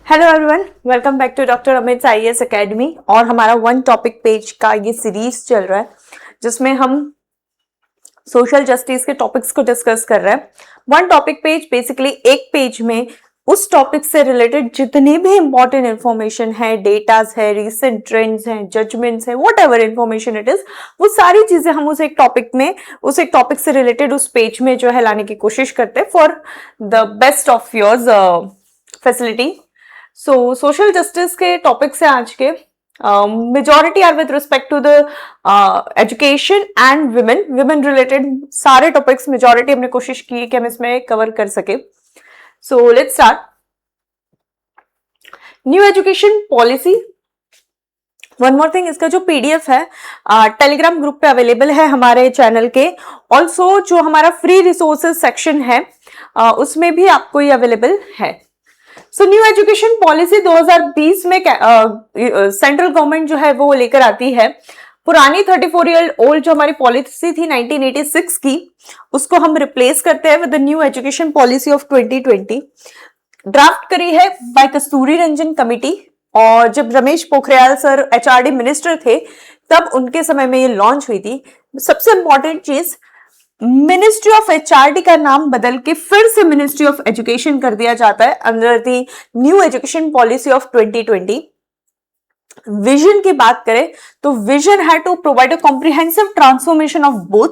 Hello everyone, welcome back to doctor Amit IAS academy. और हमारा one topic page का ये सीरीज चल रहा है जिसमें हम सोशल जस्टिस के टॉपिक्स को डिस्कस कर रहे हैं। वन टॉपिक पेज बेसिकली एक पेज में उस टॉपिक से रिलेटेड जितनी भी इंपॉर्टेंट इंफॉर्मेशन है, डेटाज है, रिसेंट ट्रेंड्स हैं, जजमेंट्स है, what ever information it is, वो सारी चीजें हम उस एक टॉपिक से रिलेटेड उस पेज में जो है लाने की कोशिश करते हैं for the best of yours facility. So social justice के टॉपिक से आज के majority are with respect to the education and women related सारे टॉपिक्स मेजॉरिटी हमने कोशिश की कि हम इसमें कवर कर सके। So let's start. New education policy, one more thing, इसका जो पीडीएफ है टेलीग्राम ग्रुप पे अवेलेबल है हमारे चैनल के। ऑल्सो जो हमारा फ्री रिसोर्सेज सेक्शन है उसमें भी आपको ये अवेलेबल है। सो न्यू एजुकेशन पॉलिसी 2020 में सेंट्रल गवर्नमेंट जो है वो लेकर आती है। पुरानी 34 ईयर ओल्ड जो हमारी पॉलिसी थी 1986 की, उसको हम रिप्लेस करते हैं with the new education policy of 2020। Draft करी है बाय कस्तूरी रंजन कमिटी, और जब Ramesh Pokhriyal sir HRD minister थे तब उनके समय में ये लॉन्च हुई थी। सबसे इंपॉर्टेंट चीज, मिनिस्ट्री ऑफ एचआरडी का नाम बदल के फिर से मिनिस्ट्री ऑफ एजुकेशन कर दिया जाता है under the new education policy of 2020। Vision की बात करें तो विजन है to provide a comprehensive transformation of both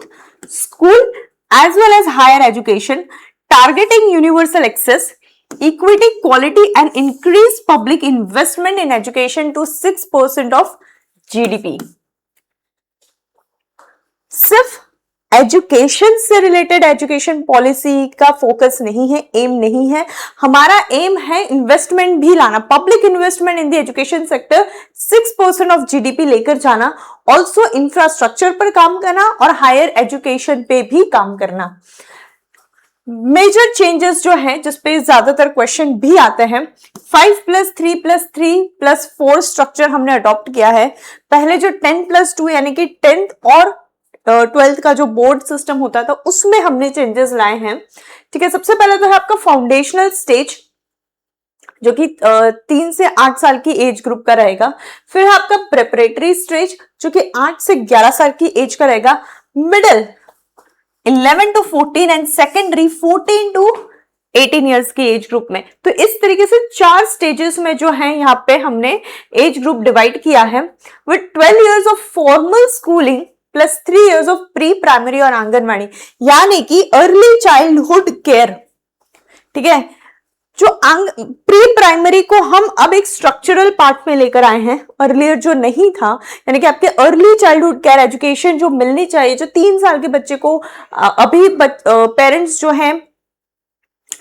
school as well as higher education, targeting universal access, equity, quality and increase public investment in education to 6% of GDP. सिर्फ education से related education policy का focus नहीं है, M नहीं है। हमारा M है investment भी लाना, public investment in the education sector 6% of GDP लेकर जाना, ऑल्सो इंफ्रास्ट्रक्चर पर काम करना और हायर एजुकेशन पे भी काम करना। मेजर चेंजेस जो है जिसपे ज्यादातर क्वेश्चन भी आते हैं, 5+3+3+4 स्ट्रक्चर हमने अडॉप्ट किया है। पहले जो 10+2 यानी कि 10th और 12th का जो बोर्ड सिस्टम होता था उसमें हमने चेंजेस लाए हैं। ठीक है, सबसे पहले तो है आपका फाउंडेशनल स्टेज जो कि 3 से 8 साल की एज ग्रुप का रहेगा। फिर है आपका प्रेपरेटरी स्टेज जो कि 8 से 11 साल की एज का रहेगा। Middle 11 to 14 and secondary 14 to 18 years की एज ग्रुप में। तो इस तरीके से 4 स्टेजेस में जो है यहाँ पे हमने एज ग्रुप डिवाइड किया है with 12 years of formal schooling plus 3 years of pre primary और आंगनवाड़ी, यानी कि अर्ली चाइल्डहुड केयर। ठीक है, जो प्री प्राइमरी को हम अब एक स्ट्रक्चरल पार्ट में लेकर आए हैं, अर्लियर जो नहीं था, यानी कि आपके अर्ली चाइल्डहुड केयर एजुकेशन जो मिलनी चाहिए, जो 3 साल के बच्चे को अभी पेरेंट्स जो हैं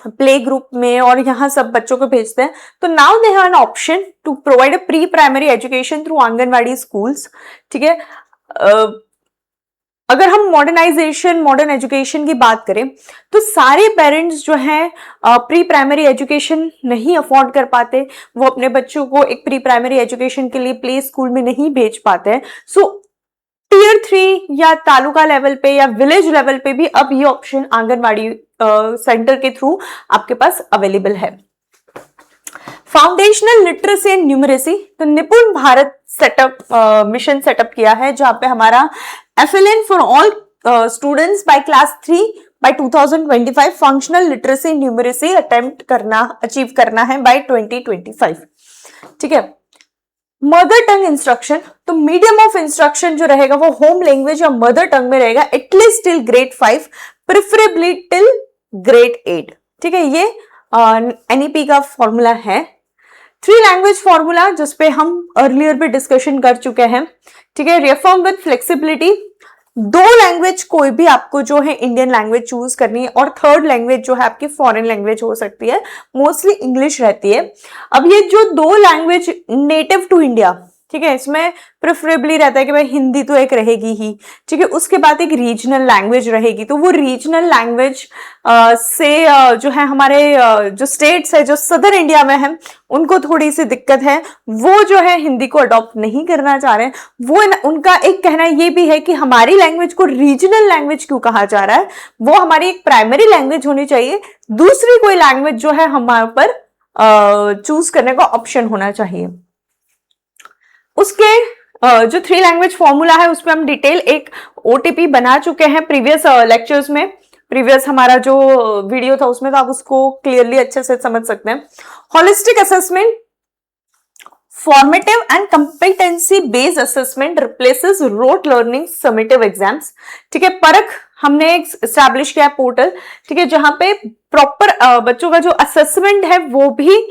प्ले ग्रुप में और यहाँ सब बच्चों को भेजते हैं, तो now they have an option to provide a pre primary education through anganwadi schools. ठीक है, अगर हम मॉडर्न एजुकेशन की बात करें तो सारे पेरेंट्स जो हैं प्री प्राइमरी एजुकेशन नहीं अफोर्ड कर पाते, वो अपने बच्चों को एक प्री प्राइमरी एजुकेशन के लिए प्ले स्कूल में नहीं भेज पाते हैं। सो टियर 3 या तालुका लेवल पे या विलेज लेवल पे भी अब ये ऑप्शन आंगनवाड़ी सेंटर के थ्रू आपके पास अवेलेबल है। फाउंडेशनल लिटरेसी एंड न्यूमरेसी, तो निपुण भारत सेटअप मिशन सेटअप किया है जहां पे हमारा FLN for all students by class 3 by 2025 functional literacy numeracy achieve करना है बाय 2025। ठीक है, मदर टंग इंस्ट्रक्शन, तो मीडियम ऑफ इंस्ट्रक्शन जो रहेगा वो होम लैंग्वेज या मदर टंग में रहेगा at least till grade 5, preferably till grade 8। ठीक है, ये NEP का फॉर्मूला है। 3 लैंग्वेज फॉर्मूला जिसपे हम अर्लियर भी डिस्कशन कर चुके हैं। ठीक है, रिफॉर्म विद फ्लेक्सिबिलिटी, 2 लैंग्वेज कोई भी आपको जो है इंडियन लैंग्वेज चूज करनी है और 3rd लैंग्वेज जो है आपकी फॉरेन लैंग्वेज हो सकती है, मोस्टली इंग्लिश रहती है। अब ये जो 2 लैंग्वेज नेटिव टू इंडिया, ठीक है, इसमें प्रेफरेबली रहता है कि भाई हिंदी तो एक रहेगी ही। ठीक है, उसके बाद एक रीजनल लैंग्वेज रहेगी, तो वो रीजनल लैंग्वेज से जो है हमारे जो स्टेट्स है जो सदर इंडिया में है उनको थोड़ी सी दिक्कत है, वो जो है हिंदी को अडॉप्ट नहीं करना चाह रहे हैं। वो उनका एक कहना ये भी है कि हमारी लैंग्वेज को रीजनल लैंग्वेज क्यों कहा जा रहा है, वो हमारी एक प्राइमरी लैंग्वेज होनी चाहिए, दूसरी कोई लैंग्वेज जो है हमारे पर चूज करने का ऑप्शन होना चाहिए। उसके जो 3 लैंग्वेज फॉर्मूला है उसमें हम डिटेल एक ओटीपी बना चुके हैं प्रीवियस लेक्चर्स में, प्रीवियस हमारा जो वीडियो था उसमें, तो आप उसको क्लियरली अच्छे से समझ सकते हैं। Holistic assessment, formative and competency based assessment replaces rote learning summative exams. ठीक है, परख हमने एस्टैब्लिश किया पोर्टल, ठीक है, जहां पे प्रॉपर बच्चों का जो असेसमेंट है वो भी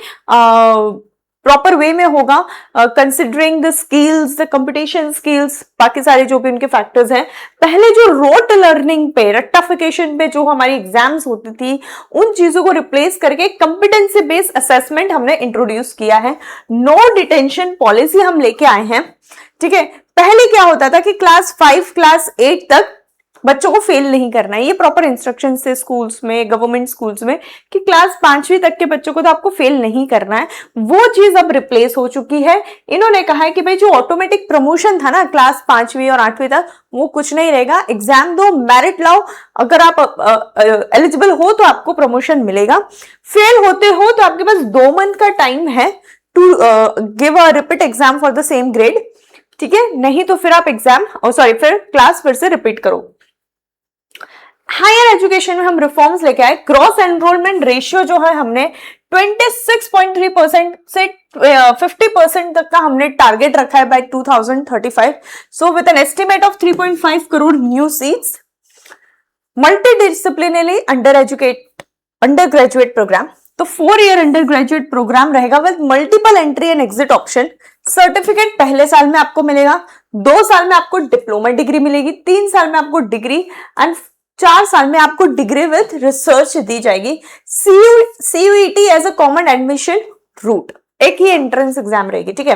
प्रॉपर वे में होगा, considering the skills, the competition skills, बाकी सारे जो भी उनके फैक्टर्स हैं। पहले जो रोट लर्निंग पे, रट्टाफिकेशन पे जो हमारी एग्जाम्स होती थी, उन चीजों को रिप्लेस करके कंपिटेंसी बेस्ड असेसमेंट हमने इंट्रोड्यूस किया है। नो डिटेंशन पॉलिसी हम लेके आए हैं। ठीक है, पहले क्या होता था कि क्लास 5, क्लास 8 तक बच्चों को फेल नहीं करना है, ये प्रॉपर इंस्ट्रक्शन थे स्कूल्स में, गवर्नमेंट स्कूल्स में, कि क्लास 5वीं तक के बच्चों को तो आपको फेल नहीं करना है। वो चीज अब रिप्लेस हो चुकी है। इन्होंने कहा है कि भाई जो ऑटोमेटिक प्रमोशन था ना क्लास 5वीं और 8वीं तक, वो कुछ नहीं रहेगा। एग्जाम दो, मेरिट लाओ, अगर आप एलिजिबल हो तो आपको प्रमोशन मिलेगा। फेल होते हो तो आपके पास 2 मंथ का टाइम है to give a repeat exam for the same grade. ठीक है, नहीं तो फिर आप फिर क्लास फिर से रिपीट करो। हायर एजुकेशन में हम रिफॉर्म्स लेके आए। ग्रॉस एनरोलमेंट रेशियो जो है हमने 26.3% से 50% तक का हमने टारगेट रखा है by 2035। So with an estimate of 3.5 crore new seats. Multidisciplinary under graduate program, तो 4 ईयर अंडर ग्रेजुएट प्रोग्राम रहेगा with multiple entry and exit option. Certificate पहले साल में आपको मिलेगा, 2 साल में आपको डिप्लोमा डिग्री मिलेगी, 3 साल में आपको डिग्री एंड 4 साल में आपको डिग्री विद रिसर्च दी जाएगी। CUET as a common admission route, एक ही एंट्रेंस एग्जाम रहेगी। ठीक है,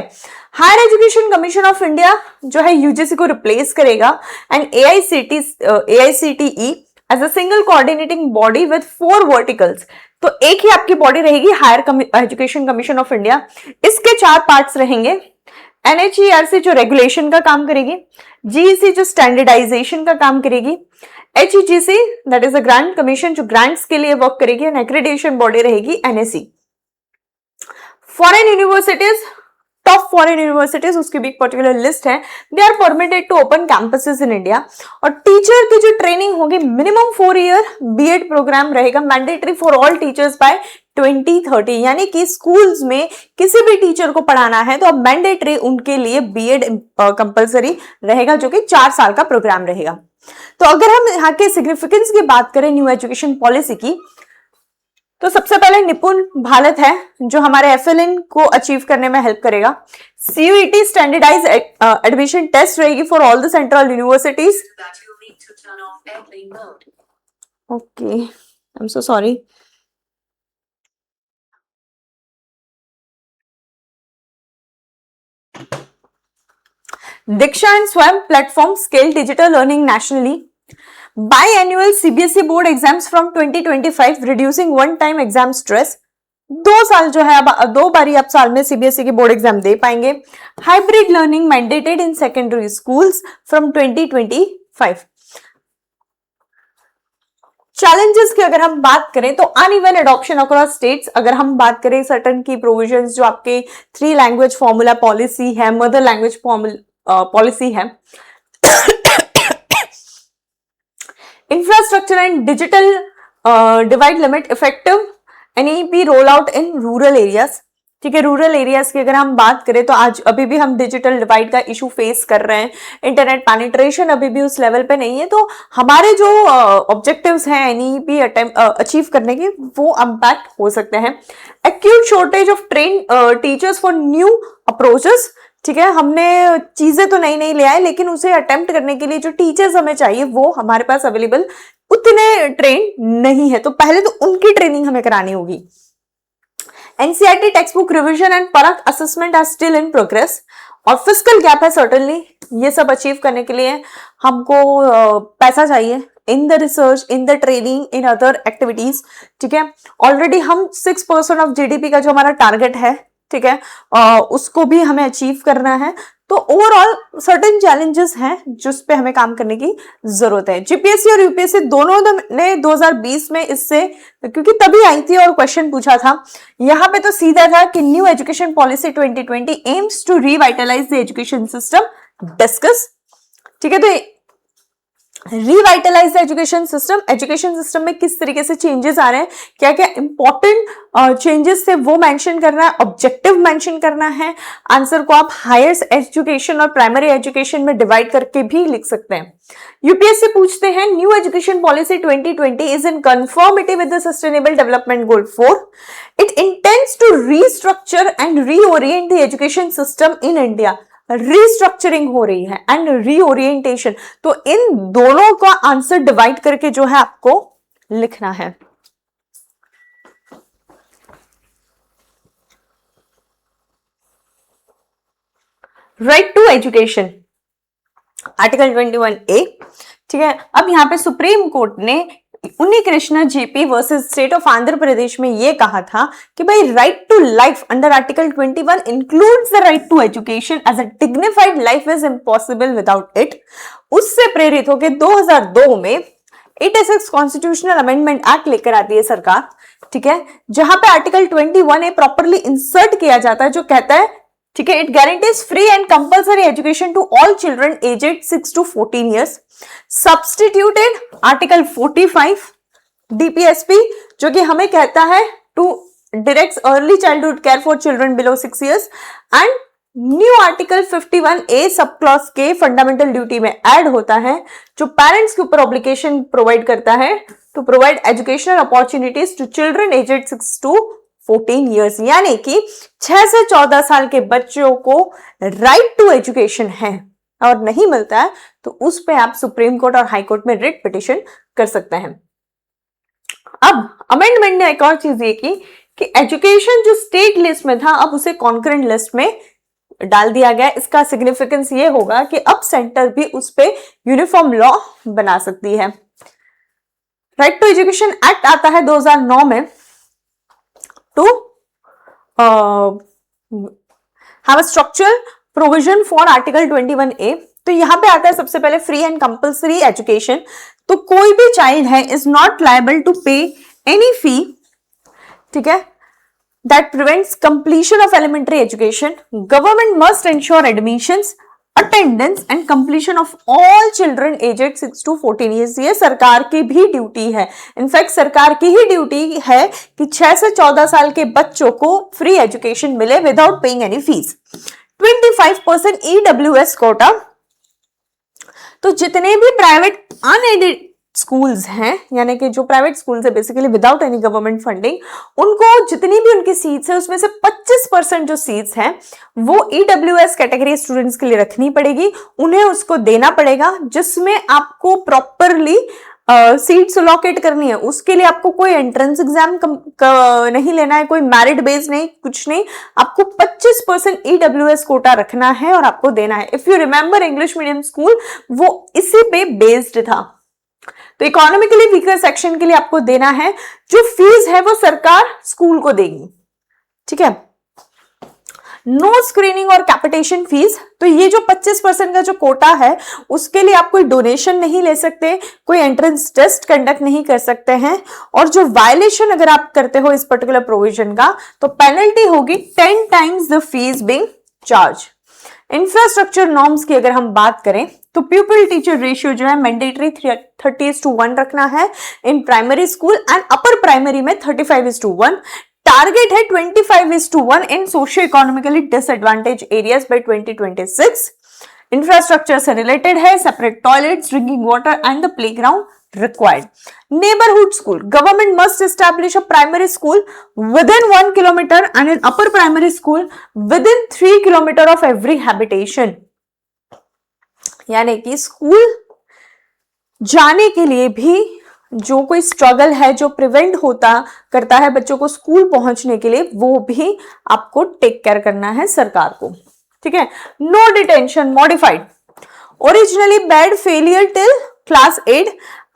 higher education commission of India जो है यूजीसी को रिप्लेस करेगा and AICTE as a single coordinating body with 4 verticals. तो एक ही आपकी बॉडी रहेगी higher education commission of India. इसके 4 पार्ट्स रहेंगे। NHERC जो रेगुलेशन का काम करेगी, GEC जो स्टैंडर्डाइजेशन का काम करेगी, HEGC that is a grant commission जो ग्रांट्स के लिए वर्क करेगी, एंड एक्रेडिटेशन बॉडी रहेगी NSE। Foreign universities, top foreign universities, उसकी भी एक पर्टिकुलर लिस्ट है। They are permitted to open campuses in India. और टीचर की जो ट्रेनिंग होगी, मिनिमम 4 ईयर BEd प्रोग्राम रहेगा, mandatory for all teachers by 2030। यानी कि स्कूल्स में किसी भी टीचर को पढ़ाना है तो अब मैंडेटरी उनके लिए BEd कंपलसरी रहेगा, जो कि 4 साल का प्रोग्राम रहेगा। तो अगर हम यहाँ के सिग्निफिकेंस की बात करें न्यू एजुकेशन पॉलिसी की, तो सबसे पहले निपुण भारत है जो हमारे FLN को अचीव करने में हेल्प करेगा। CUET स्टैंडर्डाइज एडमिशन टेस्ट रहेगी for all the central universities. Okay, I am so sorry. Diksha and Swam platform scale digital learning nationally. Biannual CBSE board exams from 2025, reducing one-time exam stress. 2 साल जो है, अब 2 बारी आप साल में CBSE की बोर्ड एग्जाम दे पाएंगे। Hybrid learning mandated in secondary schools from 2025। Challenges की अगर हम बात करें तो अनइवन एडॉप्शन अक्रॉस स्टेट्स। अगर हम बात करें सर्टन की प्रोविजंस जो आपके 3 लैंग्वेज फॉर्मूला पॉलिसी है, मदर लैंग्वेज पॉलिसी है, infrastructure and digital divide limit, effective NEP roll out in rural areas. ठीक है, रूरल एरियाज की अगर हम बात करें तो आज अभी भी हम डिजिटल डिवाइड का इशू फेस कर रहे हैं। इंटरनेट पेनिट्रेशन अभी भी उस लेवल पे नहीं है। तो हमारे जो ऑब्जेक्टिव्स हैं NEP अचीव करने के, वो इम्पैक्ट हो सकते हैं। Acute shortage of train teachers for new approaches. ठीक है, हमने चीजें तो नई नई ले आए, लेकिन उसे अटेम्प्ट करने के लिए जो टीचर्स हमें चाहिए वो हमारे पास अवेलेबल उतने ट्रेन नहीं है, तो पहले तो उनकी ट्रेनिंग हमें करानी होगी। NCERT text book revision and PARAKH assessment are still in progress. और फिस्कल गैप है सर्टनली, ये सब अचीव करने के लिए हमको पैसा चाहिए in the research, in the training, in other activities. ठीक है, ऑलरेडी हम 6% ऑफ GDP का जो हमारा टारगेट है, ठीक है, उसको भी हमें अचीव करना है। तो ओवरऑल सर्टेन चैलेंजेस हैं जिस पे हमें काम करने की जरूरत है। जीपीएससी और यूपीएससी दोनों ने 2020 में इससे, क्योंकि तभी आई थी और क्वेश्चन पूछा था, यहाँ पे तो सीधा था कि new education policy 2020 aims to revitalise the education system, discuss. ठीक है, तो रिवाइटलाइज द एजुकेशन सिस्टम में किस तरीके से चेंजेस आ रहे हैं, क्या क्या इंपॉर्टेंट चेंजेस थे वो मेंशन करना है, ऑब्जेक्टिव मेंशन करना है। आंसर को आप हायर एजुकेशन और प्राइमरी एजुकेशन में डिवाइड करके भी लिख सकते हैं। यूपीएससी पूछते हैं new education policy 2020 is in conformity with the sustainable development goal 4। It intends to restructure and reorient the education system in India. Restructuring हो रही है एंड रीओरिएंटेशन, तो इन दोनों का आंसर डिवाइड करके जो है आपको लिखना है। Right to education, article 21A। ठीक है, अब यहां पे सुप्रीम कोर्ट ने Unnikrishnan JP versus state of Andhra Pradesh में यह कहा था कि भाई right to life under article 21 includes the right to education as a dignified life is impossible without it. उससे प्रेरित होकर 2002 में 86 कॉन्स्टिट्यूशनल अमेंडमेंट एक्ट लेकर आती है सरकार। ठीक है, जहां पे आर्टिकल 21A प्रॉपरली इंसर्ट किया जाता है, जो कहता है, ठीक है, it guarantees free and compulsory education to all children aged 6 to 14 years। Substituted article 45 DPSP, जो कि हमें कहता है to direct early childhood care for children below 6 years, and new article 51A sub clause के फंडामेंटल ड्यूटी में add होता है, जो पेरेंट्स के ऊपर ऑब्लिगेशन प्रोवाइड करता है to provide educational opportunities to children aged 6 to 14 years। यानी कि 6 से 14 साल के बच्चों को राइट टू एजुकेशन है और नहीं मिलता है, तो उस पे आप सुप्रीम कोर्ट और हाई कोर्ट में रिट पिटिशन कर सकते हैं। अब अमेंडमेंट ने एक और चीज ये की कि एजुकेशन जो स्टेट लिस्ट में था अब उसे कॉन्करेंट लिस्ट में डाल दिया गया। इसका सिग्निफिकेंस ये होगा कि अब सेंटर भी उस पे यूनिफॉर्म लॉ बना सकती है। राइट टू एजुकेशन एक्ट आता है 2009 में to have a structural provision for article 21A। तो यहां पे आता है सबसे पहले फ्री एंड कंपल्सरी एजुकेशन। तो कोई भी चाइल्ड है is not liable to pay any fee, ठीक है, that prevents completion of elementary education. Government must ensure admissions, attendance and completion of all children aged 6 to 14 years। ये सरकार की भी ड्यूटी है। इनफैक्ट सरकार की ही ड्यूटी है कि 6 से 14 साल के बच्चों को फ्री एजुकेशन मिले without paying any fees. 25% EWS quota, तो जितने भी प्राइवेट अनएडेड स्कूल्स हैं, यानी कि जो प्राइवेट स्कूल्स है basically without any government funding, उनको जितनी भी उनकी सीट्स है उसमें से 25% जो सीट्स हैं वो EWS कैटेगरी स्टूडेंट्स के लिए रखनी पड़ेगी, उन्हें उसको देना पड़ेगा, जिसमें आपको प्रॉपरली सीट्स अलोकेट करनी है। उसके लिए आपको कोई एंट्रेंस एग्जाम नहीं लेना है, कोई मेरिट बेस नहीं, कुछ नहीं, आपको 25% EWS कोटा रखना है और आपको देना है। If you remember English medium school वो इसी पे बेस्ड था। तो इकोनॉमिकली वीकर सेक्शन के लिए आपको देना है, जो फीस है वो सरकार स्कूल को देगी। ठीक है, नो स्क्रीनिंग और कैपिटेशन फीस। तो ये जो 25% का जो कोटा है उसके लिए आप कोई डोनेशन नहीं ले सकते, कोई एंट्रेंस टेस्ट कंडक्ट नहीं कर सकते हैं, और जो वायलेशन अगर आप करते हो इस पर्टिकुलर प्रोविजन का तो पेनल्टी होगी 10 times the fees being charge. Infrastructure norms की अगर हम बात करें तो प्यूपिल टीचर रेशियो जो है मैंडेटरी 30:1 रखना है in primary school and upper primary में 35:1। टारगेट है 25:1 in socio economically disadvantage areas by 2026। Infrastructure से रिलेटेड है, separate toilets, drinking water and the playground required. Neighborhood school, government must establish a primary school within 1 kilometer and an upper primary school within 3 kilometer of every habitation. यानी कि school जाने के लिए भी जो कोई स्ट्रगल है, जो प्रिवेंट होता करता है बच्चों को स्कूल पहुंचने के लिए, वो भी आपको टेक केयर करना है सरकार को। ठीक है, no detention modified, originally barred failure till class 8,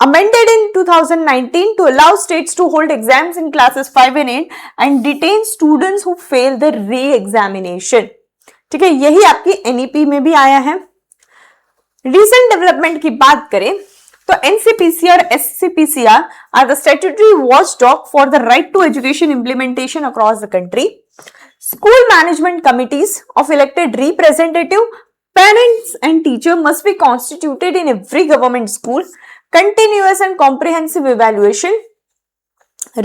amended in 2019 to allow states to hold exams in classes 5 and 8 and detain students who fail the re-examination. ठीक है, यही आपकी एनईपी में भी आया है। रिसेंट डेवलपमेंट की बात करें तो एनसीपीसी और SCPCR are the statutory watchdog for the right to education implementation across the country. School management committees of elected representative parents and teacher must be constituted in every government school. Continuous and comprehensive evaluation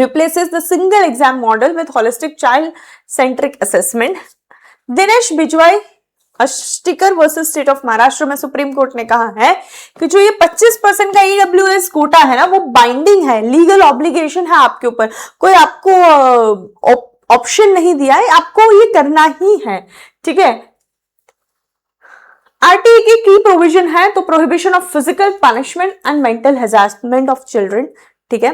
replaces the single exam model with holistic child-centric assessment. Dinesh Bijwai Astikar versus state of Maharashtra में supreme court ने कहा है कि जो ये 25% का EWS Kota है ना, वो बाइंडिंग है, लीगल ऑब्लिगेशन है आपके ऊपर, कोई आपको ऑप्शन नहीं दिया है, आपको ये करना ही है। ठीक है, आरटीई की प्रोविजन है तो prohibition of physical punishment and mental harassment of children. ठीक है,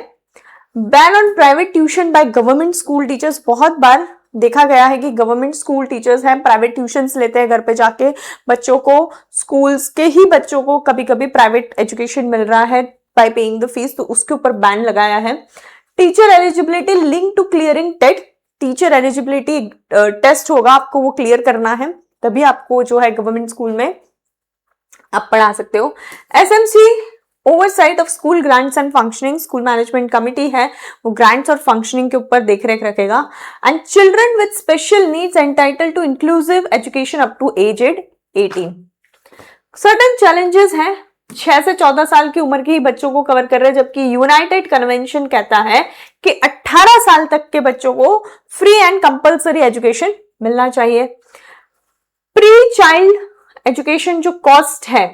ban on private tuition by government school teachers. बहुत बार देखा गया है कि गवर्नमेंट स्कूल टीचर्स हैं, प्राइवेट ट्यूशंस लेते हैं घर पे जाके बच्चों को, स्कूल्स के ही बच्चों को कभी कभी प्राइवेट एजुकेशन मिल रहा है बाय पेइंग द फीस, तो उसके ऊपर बैन लगाया है। Teacher eligibility link to clearing TET. Teacher eligibility test होगा, आपको वो क्लियर करना है, तभी आपको जो है गवर्नमेंट स्कूल में आप पढ़ा सकते हो। SMC oversight of school grants and functioning. School management committee है, वो ग्रांट्स और फंक्शनिंग के ऊपर देखरेख रखेगा। And children with special needs entitle to inclusive education up to aged 18। Certain challenges हैं, 6 से 14 साल की उम्र के ही बच्चों को कवर कर रहे हैं, जबकि यूनाइटेड कन्वेंशन कहता है कि 18 साल तक के बच्चों को फ्री एंड कंपल्सरी एजुकेशन मिलना चाहिए। प्री चाइल्ड एजुकेशन जो कॉस्ट है,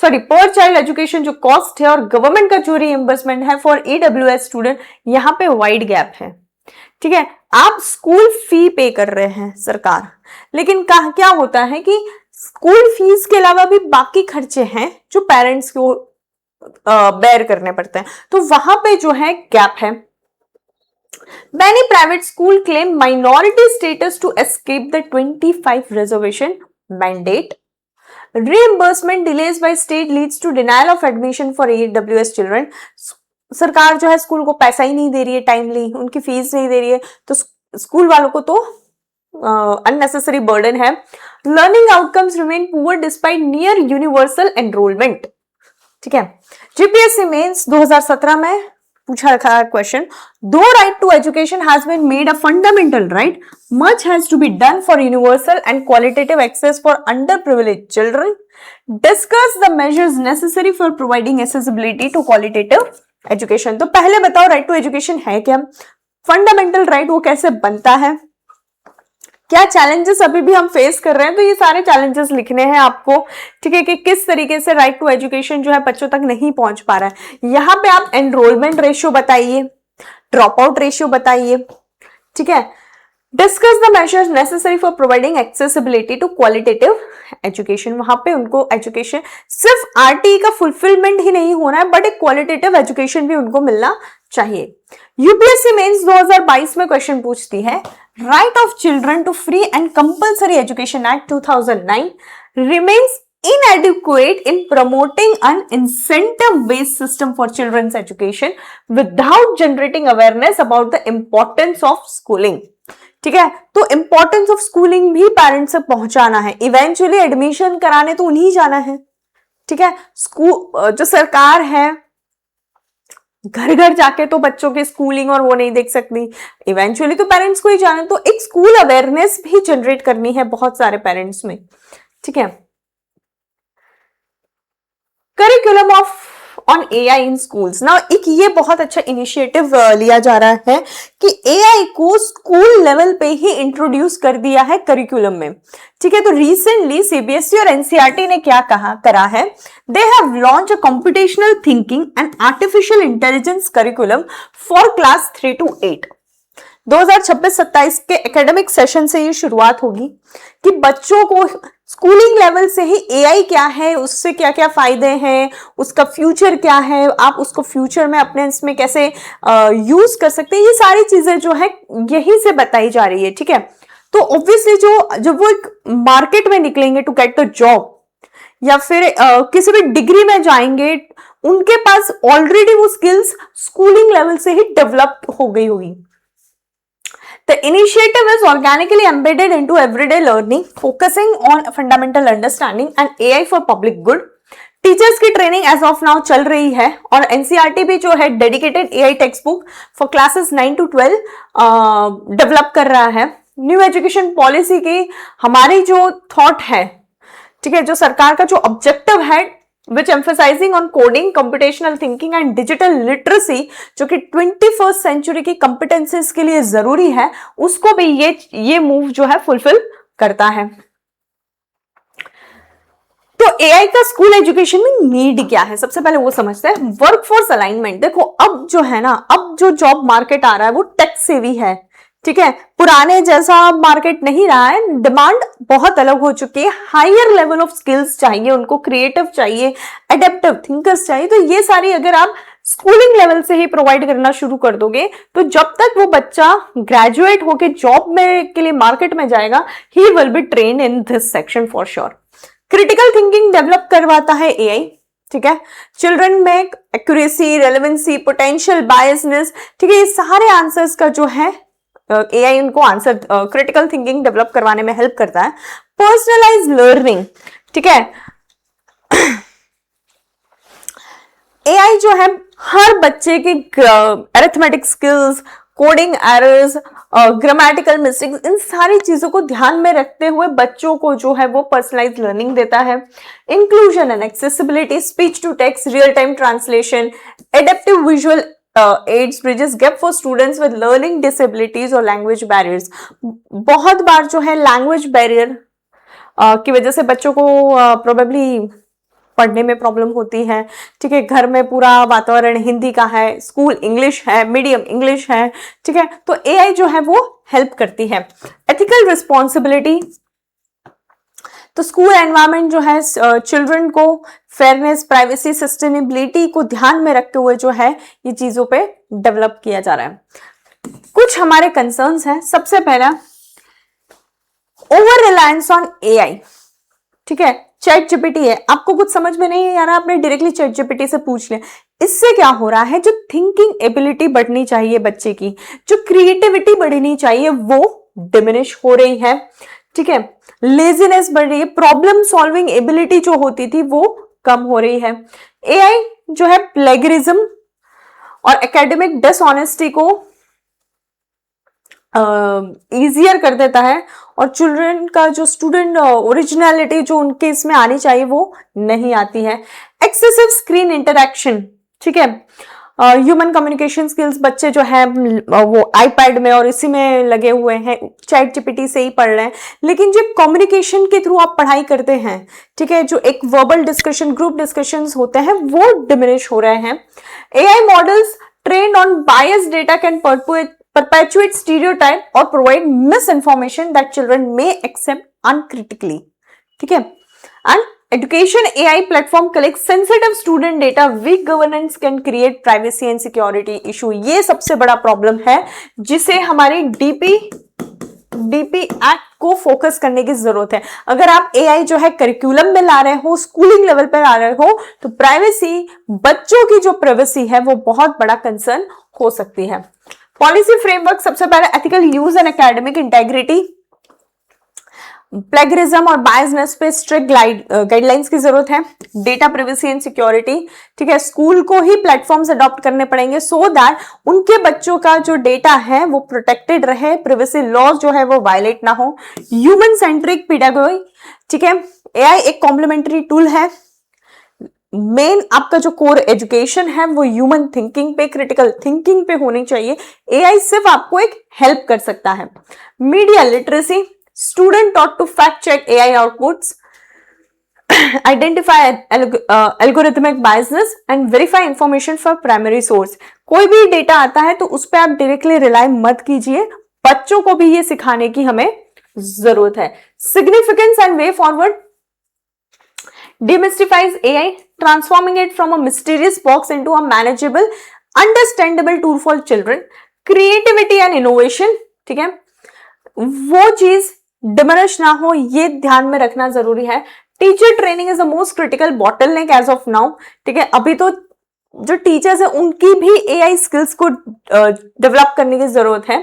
पर चाइल्ड एजुकेशन जो कॉस्ट है और गवर्नमेंट का जो रीइंबर्समेंट है फॉर ईडब्ल्यूएस स्टूडेंट, यहां पे वाइड गैप है। ठीक है, आप स्कूल फी पे कर रहे हैं सरकार, लेकिन क्या होता है कि स्कूल फीस के अलावा भी बाकी खर्चे हैं जो पेरेंट्स को बेयर करने पड़ते हैं, तो वहां पे जो है गैप है। Many private school claim minority status to escape the 25 reservation mandate. Reimbursement delays by state leads to denial of admission for EWS children. सरकार जो है स्कूल को पैसा ही नहीं दे रही है टाइमली, उनकी फीस नहीं दे रही है, तो स्कूल वालों को तो unnecessary burden है। Learning outcomes remain poor despite near universal enrollment. ठीक है, जीपीएससी मेंस 2017 में पूछा रखा है question, though right to education has been made a fundamental right, much has to be done for universal and qualitative access for under privileged children. Discuss the measures necessary for providing accessibility to qualitative education. तो पहले बताओ right to education है क्या, fundamental right वो कैसे बनता है, क्या चैलेंजेस अभी भी हम फेस कर रहे हैं, तो ये सारे चैलेंजेस लिखने हैं आपको। ठीक है, कि किस तरीके से राइट टू एजुकेशन जो है बच्चों तक नहीं पहुंच पा रहा है। यहाँ पे आप एनरोलमेंट रेशियो बताइए, ड्रॉप आउट रेशियो बताइए। ठीक है, discuss the measures necessary for providing accessibility to qualitative education. वहां पे उनको एजुकेशन, सिर्फ आरटीई का फुलफिलमेंट ही नहीं होना है, बट एक क्वालिटेटिव एजुकेशन भी उनको मिलना चाहिए। यूपीएससी मेंस 2022 में क्वेश्चन पूछती है, right of children to free and compulsory education act 2009 remains inadequate in promoting an incentive-based system for children's education without generating awareness about the importance of schooling. ठीक है, तो इंपॉर्टेंस ऑफ स्कूलिंग भी parents तक पहुंचाना है, eventually admission कराने तो उन्हीं जाना है। ठीक है, स्कूल जो सरकार है घर घर जाके तो बच्चों की स्कूलिंग और वो नहीं देख सकती, इवेंचुअली तो पेरेंट्स को ही जाना, तो एक स्कूल अवेयरनेस भी जनरेट करनी है बहुत सारे पेरेंट्स में। ठीक है, curriculum of on AI in schools. ना एक ये बहुत अच्छा इनिशिएटिव लिया जा रहा है कि एआई को स्कूल लेवल पे ही इंट्रोड्यूस कर दिया है करिकुलम में। ठीक है, तो रिसेंटली सीबीएसई और एनसीईआरटी ने क्या करा है, they have launch a computational thinking and artificial intelligence curriculum for class 3 to 8। 2026-27 के एकेडमिक सेशन से ये शुरुआत होगी कि बच्चों को स्कूलिंग लेवल से ही एआई क्या है, उससे क्या क्या फायदे हैं, उसका फ्यूचर क्या है, आप उसको फ्यूचर में अपने इसमें कैसे यूज कर सकते हैं, ये सारी चीजें जो है यही से बताई जा रही है। ठीक है, तो ऑब्वियसली जब वो एक मार्केट में निकलेंगे टू गेट द जॉब या फिर किसी भी डिग्री में जाएंगे, उनके पास ऑलरेडी वो स्किल्स स्कूलिंग लेवल से ही डेवलप हो गई होगी। The initiative is organically embedded into everyday learning, focusing on fundamental understanding and AI for public good. Teachers की ट्रेनिंग एज ऑफ नाउ चल रही है और एनसीईआरटी भी जो है dedicated AI text book for classes 9 to 12 develop कर रहा है। न्यू एजुकेशन पॉलिसी की हमारी जो थॉट है, ठीक है, जो सरकार का जो ऑब्जेक्टिव है which emphasizing on coding, computational thinking and digital literacy, जो कि 21st century की competencies के लिए जरूरी है, उसको भी ये मूव जो है फुलफिल करता है। तो एआई का स्कूल एजुकेशन में नीड क्या है, सबसे पहले वो समझते हैं। Workforce alignment. देखो अब जो है ना, अब जो जॉब मार्केट आ रहा है वो टेक सेवी है, ठीक है, पुराने जैसा मार्केट नहीं रहा है। डिमांड बहुत अलग हो चुकी है, हायर लेवल ऑफ स्किल्स चाहिए उनको, क्रिएटिव चाहिए, एडेप्टिव थिंकर्स चाहिए। तो ये सारी अगर आप स्कूलिंग लेवल से ही प्रोवाइड करना शुरू कर दोगे तो जब तक वो बच्चा ग्रेजुएट होके जॉब में के लिए मार्केट में जाएगा, he will be train in this section for sure. Critical thinking develop करवाता है एआई, ठीक है, चिल्ड्रन में एक्यूरेसी, रेलेवेंसी, पोटेंशियल, बायसनेस, ठीक है, ये सारे आंसर्स का जो है एआई उनको आंसर क्रिटिकल थिंकिंग डेवलप करवाने में हेल्प करता है। पर्सनलाइज लर्निंग, ठीक है, एआई जो है हर बच्चे की arithmetic skills, coding errors, grammatical mistakes, इन सारी चीजों को ध्यान में रखते हुए बच्चों को जो है वो पर्सनलाइज लर्निंग देता है। Inclusion and accessibility, speech to text, real time translation, adaptive visual aids, bridges gap for students with learning disabilities और लैंग्वेज बैरियर्स। बहुत बार जो है लैंग्वेज बैरियर की वजह से बच्चों को प्रोबेबली पढ़ने में प्रॉब्लम होती है, ठीक है, घर में पूरा वातावरण हिंदी का है, स्कूल इंग्लिश है, मीडियम इंग्लिश है, ठीक है, तो एआई जो है वो हेल्प करती है। एथिकल रिस्पॉन्सिबिलिटी, तो स्कूल एनवायरनमेंट जो है चिल्ड्रन को फेयरनेस, प्राइवेसी, सस्टेनेबिलिटी को ध्यान में रखते हुए जो है ये चीजों पे डेवलप किया जा रहा है। कुछ हमारे कंसर्न्स हैं। सबसे पहला, ओवर रिलायंस ऑन एआई, ठीक है, चैट जीपीटी है, आपको कुछ समझ में नहीं आ रहा, आपने डायरेक्टली चैट जीपीटी से पूछ लिया। इससे क्या हो रहा है, जो थिंकिंग एबिलिटी बढ़नी चाहिए बच्चे की, जो क्रिएटिविटी बढ़नी चाहिए वो डिमिनिश हो रही है, ठीक है, लेजीनेस बढ़ रही है, प्रॉब्लम सॉल्विंग एबिलिटी जो होती थी वो कम हो रही है। एआई जो है प्लेगरिज्म और एकेडमिक डिसऑनेस्टी को इजियर कर देता है और चिल्ड्रन का जो स्टूडेंट ओरिजिनलिटी जो उनके इसमें आनी चाहिए वो नहीं आती है। एक्सेसिव स्क्रीन इंटरेक्शन, ठीक है, ह्यूमन कम्युनिकेशन स्किल्स, बच्चे जो है वो आईपैड में और इसी में लगे हुए हैं, चैट जीपीटी से ही पढ़ रहे हैं, लेकिन जो कम्युनिकेशन के थ्रू आप पढ़ाई करते हैं, ठीक है, जो एक वर्बल डिस्कशन, ग्रुप डिस्कशंस होते हैं वो डिमिनिश हो रहे हैं। AI models trained on biased data can perpetuate stereotype or provide misinformation that children may accept uncritically, ठीक है। And education AI platform collects sensitive student data, weak governance can create privacy and security issue। ये सबसे बड़ा problem है जिसे हमारी DP act को focus करने की जरूरत है। अगर आप एआई जो है करिकुलम में ला रहे हो, स्कूलिंग लेवल पर ला रहे हो, तो प्राइवेसी, बच्चों की जो प्राइवेसी है वो बहुत बड़ा कंसर्न हो सकती है। पॉलिसी फ्रेमवर्क, सबसे पहले ethical use and academic integrity, plagiarism और बायसनेस पे स्ट्रिक्ट गाइडलाइंस की जरूरत है। डेटा प्राइवेसी एंड सिक्योरिटी, ठीक है, स्कूल को ही प्लेटफॉर्म्स अडॉप्ट करने पड़ेंगे सो दैट उनके बच्चों का जो डेटा है वो प्रोटेक्टेड रहे, प्राइवेसी लॉज जो है वो वायलेट ना हो। ह्यूमन सेंट्रिक पेडागोजी, ठीक है, एआई एक कॉम्प्लीमेंट्री टूल है, मेन आपका जो कोर एजुकेशन है वो ह्यूमन थिंकिंग पे, क्रिटिकल थिंकिंग पे होनी चाहिए। एआई सिर्फ आपको एक हेल्प कर सकता है। Media literacy, student taught to fact check AI outputs, identify algorithmic biasness and verify information for primary source. कोई भी डेटा आता है तो उस पर आप डायरेक्टली रिलाई मत कीजिए, बच्चों को भी ये सिखाने की हमें जरूरत है। Significance and way forward, demystifies AI, transforming it from a mysterious box into a manageable, understandable tool for children. Creativity and innovation, ठीक है, वो चीज डिमिनिश ना हो, ये ध्यान में रखना जरूरी है। Teacher training is the most critical bottleneck as of now, ठीक है, अभी तो जो टीचर्स है उनकी भी एआई स्किल्स को डेवलप करने की जरूरत है।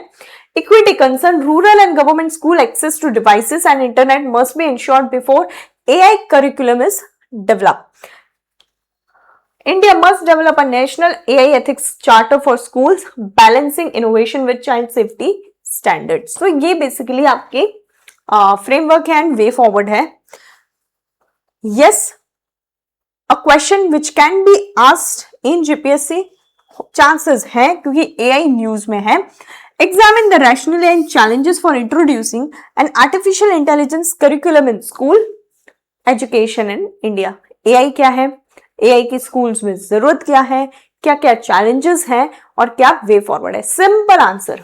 equity concern, rural and government school access to devices and internet must be ensured before AI curriculum is developed. India must develop a national AI ethics charter for schools, balancing innovation with child safety standards. So ये basically आपके framework and way forward है. Yes, a question which can be asked in GPSC, chances है क्योंकि AI news में है. Examine the rationale and challenges for introducing an artificial intelligence curriculum in school education in India. AI क्या है, AI की schools में जरूरत क्या है, क्या क्या चैलेंजेस हैं और क्या वे फॉरवर्ड है. Simple answer,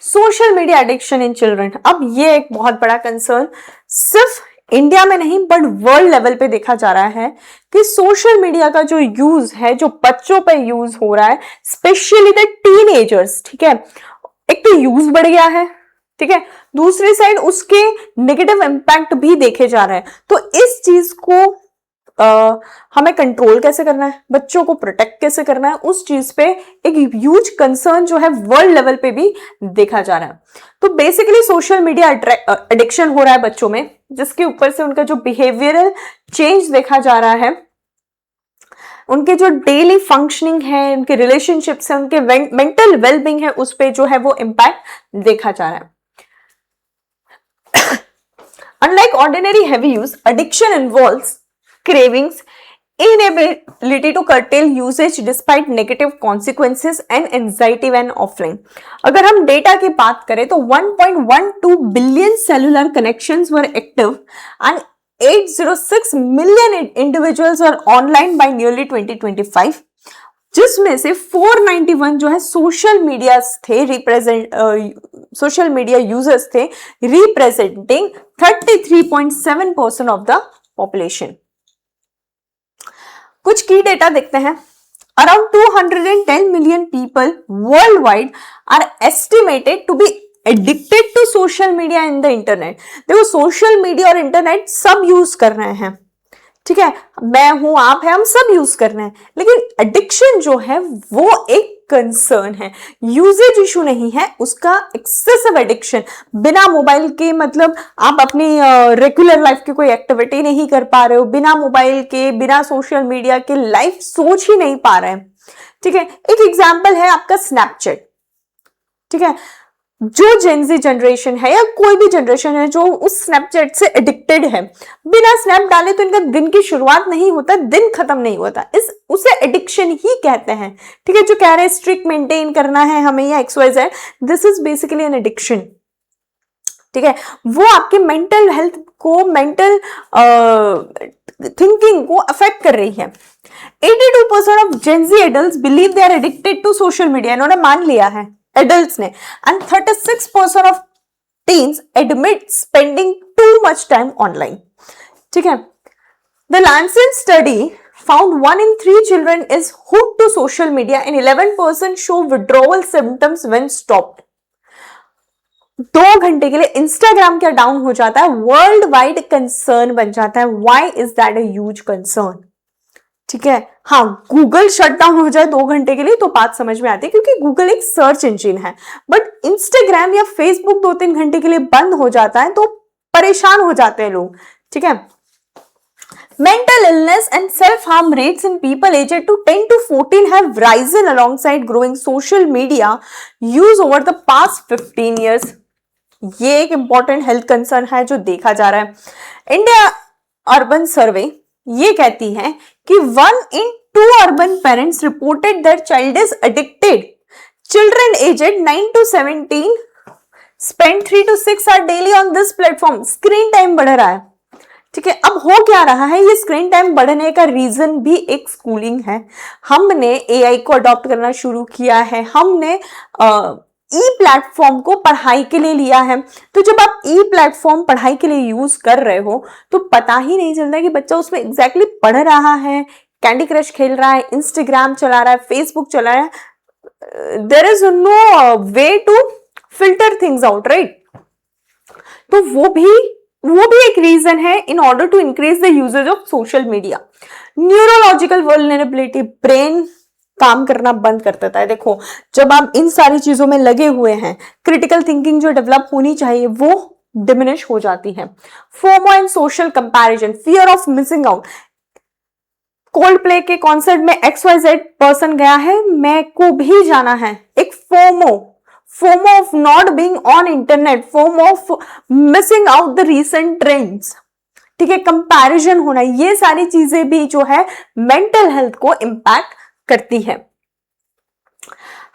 social media addiction in children. अब ये एक बहुत बड़ा कंसर्न सिर्फ इंडिया में नहीं बट वर्ल्ड लेवल पे देखा जा रहा है कि सोशल मीडिया का जो यूज है, जो बच्चों पे यूज हो रहा है, स्पेशली द टीनेजर्स, ठीक है, एक तो यूज बढ़ गया है, ठीक है, दूसरी साइड उसके नेगेटिव इंपैक्ट भी देखे जा रहे हैं. तो इस चीज को हमें कंट्रोल कैसे करना है, बच्चों को प्रोटेक्ट कैसे करना है, उस चीज पे एक ह्यूज कंसर्न जो है वर्ल्ड लेवल पे भी देखा जा रहा है. तो बेसिकली सोशल मीडिया एडिक्शन हो रहा है बच्चों में, जिसके ऊपर से उनका जो बिहेवियरल चेंज देखा जा रहा है, उनके जो डेली फंक्शनिंग है, उनके रिलेशनशिप्स है, उनके मेंटल वेलबींग है, उस पे जो है वो इम्पैक्ट देखा जा रहा है. Unlike ordinary heavy use, addiction involves cravings, inability to curtail usage despite negative consequences and anxiety when offline. अगर हम डेटा की बात करें तो 1.12 billion cellular connections were active and 806 million individuals were online by nearly 2025, जिसमें से 491 जो है सोशल मीडिया थे, सोशल मीडिया यूजर्स थे, रिप्रेजेंटिंग 33.7% ऑफ द पॉपुलेशन. कुछ की डेटा देखते हैं. Around 210 million people world wide are estimated to be addicted to social media in the internet. देखो सोशल मीडिया और इंटरनेट सब यूज कर रहे हैं, ठीक है, मैं हूं, आप है, हम सब यूज कर रहे हैं, लेकिन एडिक्शन जो है वो एक कंसर्न है. यूजेज इशू नहीं है, उसका एक्सेसिव एडिक्शन, बिना मोबाइल के मतलब आप अपनी रेगुलर लाइफ की कोई एक्टिविटी नहीं कर पा रहे हो, बिना मोबाइल के, बिना सोशल मीडिया के लाइफ सोच ही नहीं पा रहे हैं, ठीक है. एक एग्जांपल है आपका स्नैपचैट, ठीक है. जो जेनजी जनरेशन है या कोई भी जनरेशन है जो उस स्नैपचैट से एडिक्टेड है, बिना स्नैप डाले तो इनका दिन की शुरुआत नहीं होता, दिन खत्म नहीं होता, उसे एडिक्शन ही कहते हैं, ठीक है. जो कह रहे हैं स्ट्रिक्ट मेंटेन करना है हमें या XYZ, this is basically an addiction, ठीक है. वो आपके मेंटल हेल्थ को, मेंटल थिंकिंग को अफेक्ट कर रही है. 82% of Gen Z adults believe they are addicted to social media, इन्होंने मान लिया है एडल्ट्स ने, and 36% of teens admit spending too much time online, ठीक है. The Lancet study found 1 in 3 children is hooked to social media and 11% show withdrawal symptoms when stopped. 2 घंटे के लिए इंस्टाग्राम क्या डाउन हो जाता है, वर्ल्ड वाइड कंसर्न बन जाता है. Why is that a huge concern, ठीक है. हाँ, गूगल शट डाउन हो जाए 2 घंटे के लिए तो बात समझ में आती है, क्योंकि गूगल एक सर्च इंजिन है, बट इंस्टाग्राम या फेसबुक 2-3 घंटे के लिए बंद हो जाता है तो परेशान हो जाते हैं लोग, ठीक है. Mental illness and self-harm rates in people aged to 10 to 14 have risen alongside growing social media use over the past 15 years. ये एक important health concern है जो देखा जा रहा है. India Urban Survey ये कहती है कि 1 in 2 urban parents reported their child is addicted. Children aged 9 to 17 spend 3 to 6 hours daily on this platform. Screen time बढ़ रहा है, ठीक है. अब हो क्या रहा है, ये स्क्रीन टाइम बढ़ने का रीजन भी एक स्कूलिंग है. हमने AI को अडॉप्ट करना शुरू किया है, हमने ई प्लेटफॉर्म को पढ़ाई के लिए लिया है. तो जब आप ई प्लेटफॉर्म पढ़ाई के लिए यूज कर रहे हो तो पता ही नहीं चलता कि बच्चा उसमें एग्जैक्टली पढ़ रहा है, कैंडी क्रश खेल रहा है, इंस्टाग्राम चला रहा है, फेसबुक चला रहा है. There is no way to filter things out, right. तो वो भी एक रीजन है in order to increase the usage of social media. Neurological vulnerability, brain काम करना बंद कर देता है। देखो, जब आप इन सारी चीजों में लगे हुए हैं, क्रिटिकल थिंकिंग जो डेवलप होनी चाहिए वो डिमिनिश हो जाती है। FOMO and social comparison, fear of missing out. Cold play के कॉन्सर्ट में XYZ पर्सन गया है, मैं को भी जाना है। एक FOMO, FOMO of not being on internet, FOMO of missing out the recent trends, ठीक है, कंपैरिजन होना, ये सारी चीजें भी जो है मेंटल हेल्थ को इंपैक्ट करती है।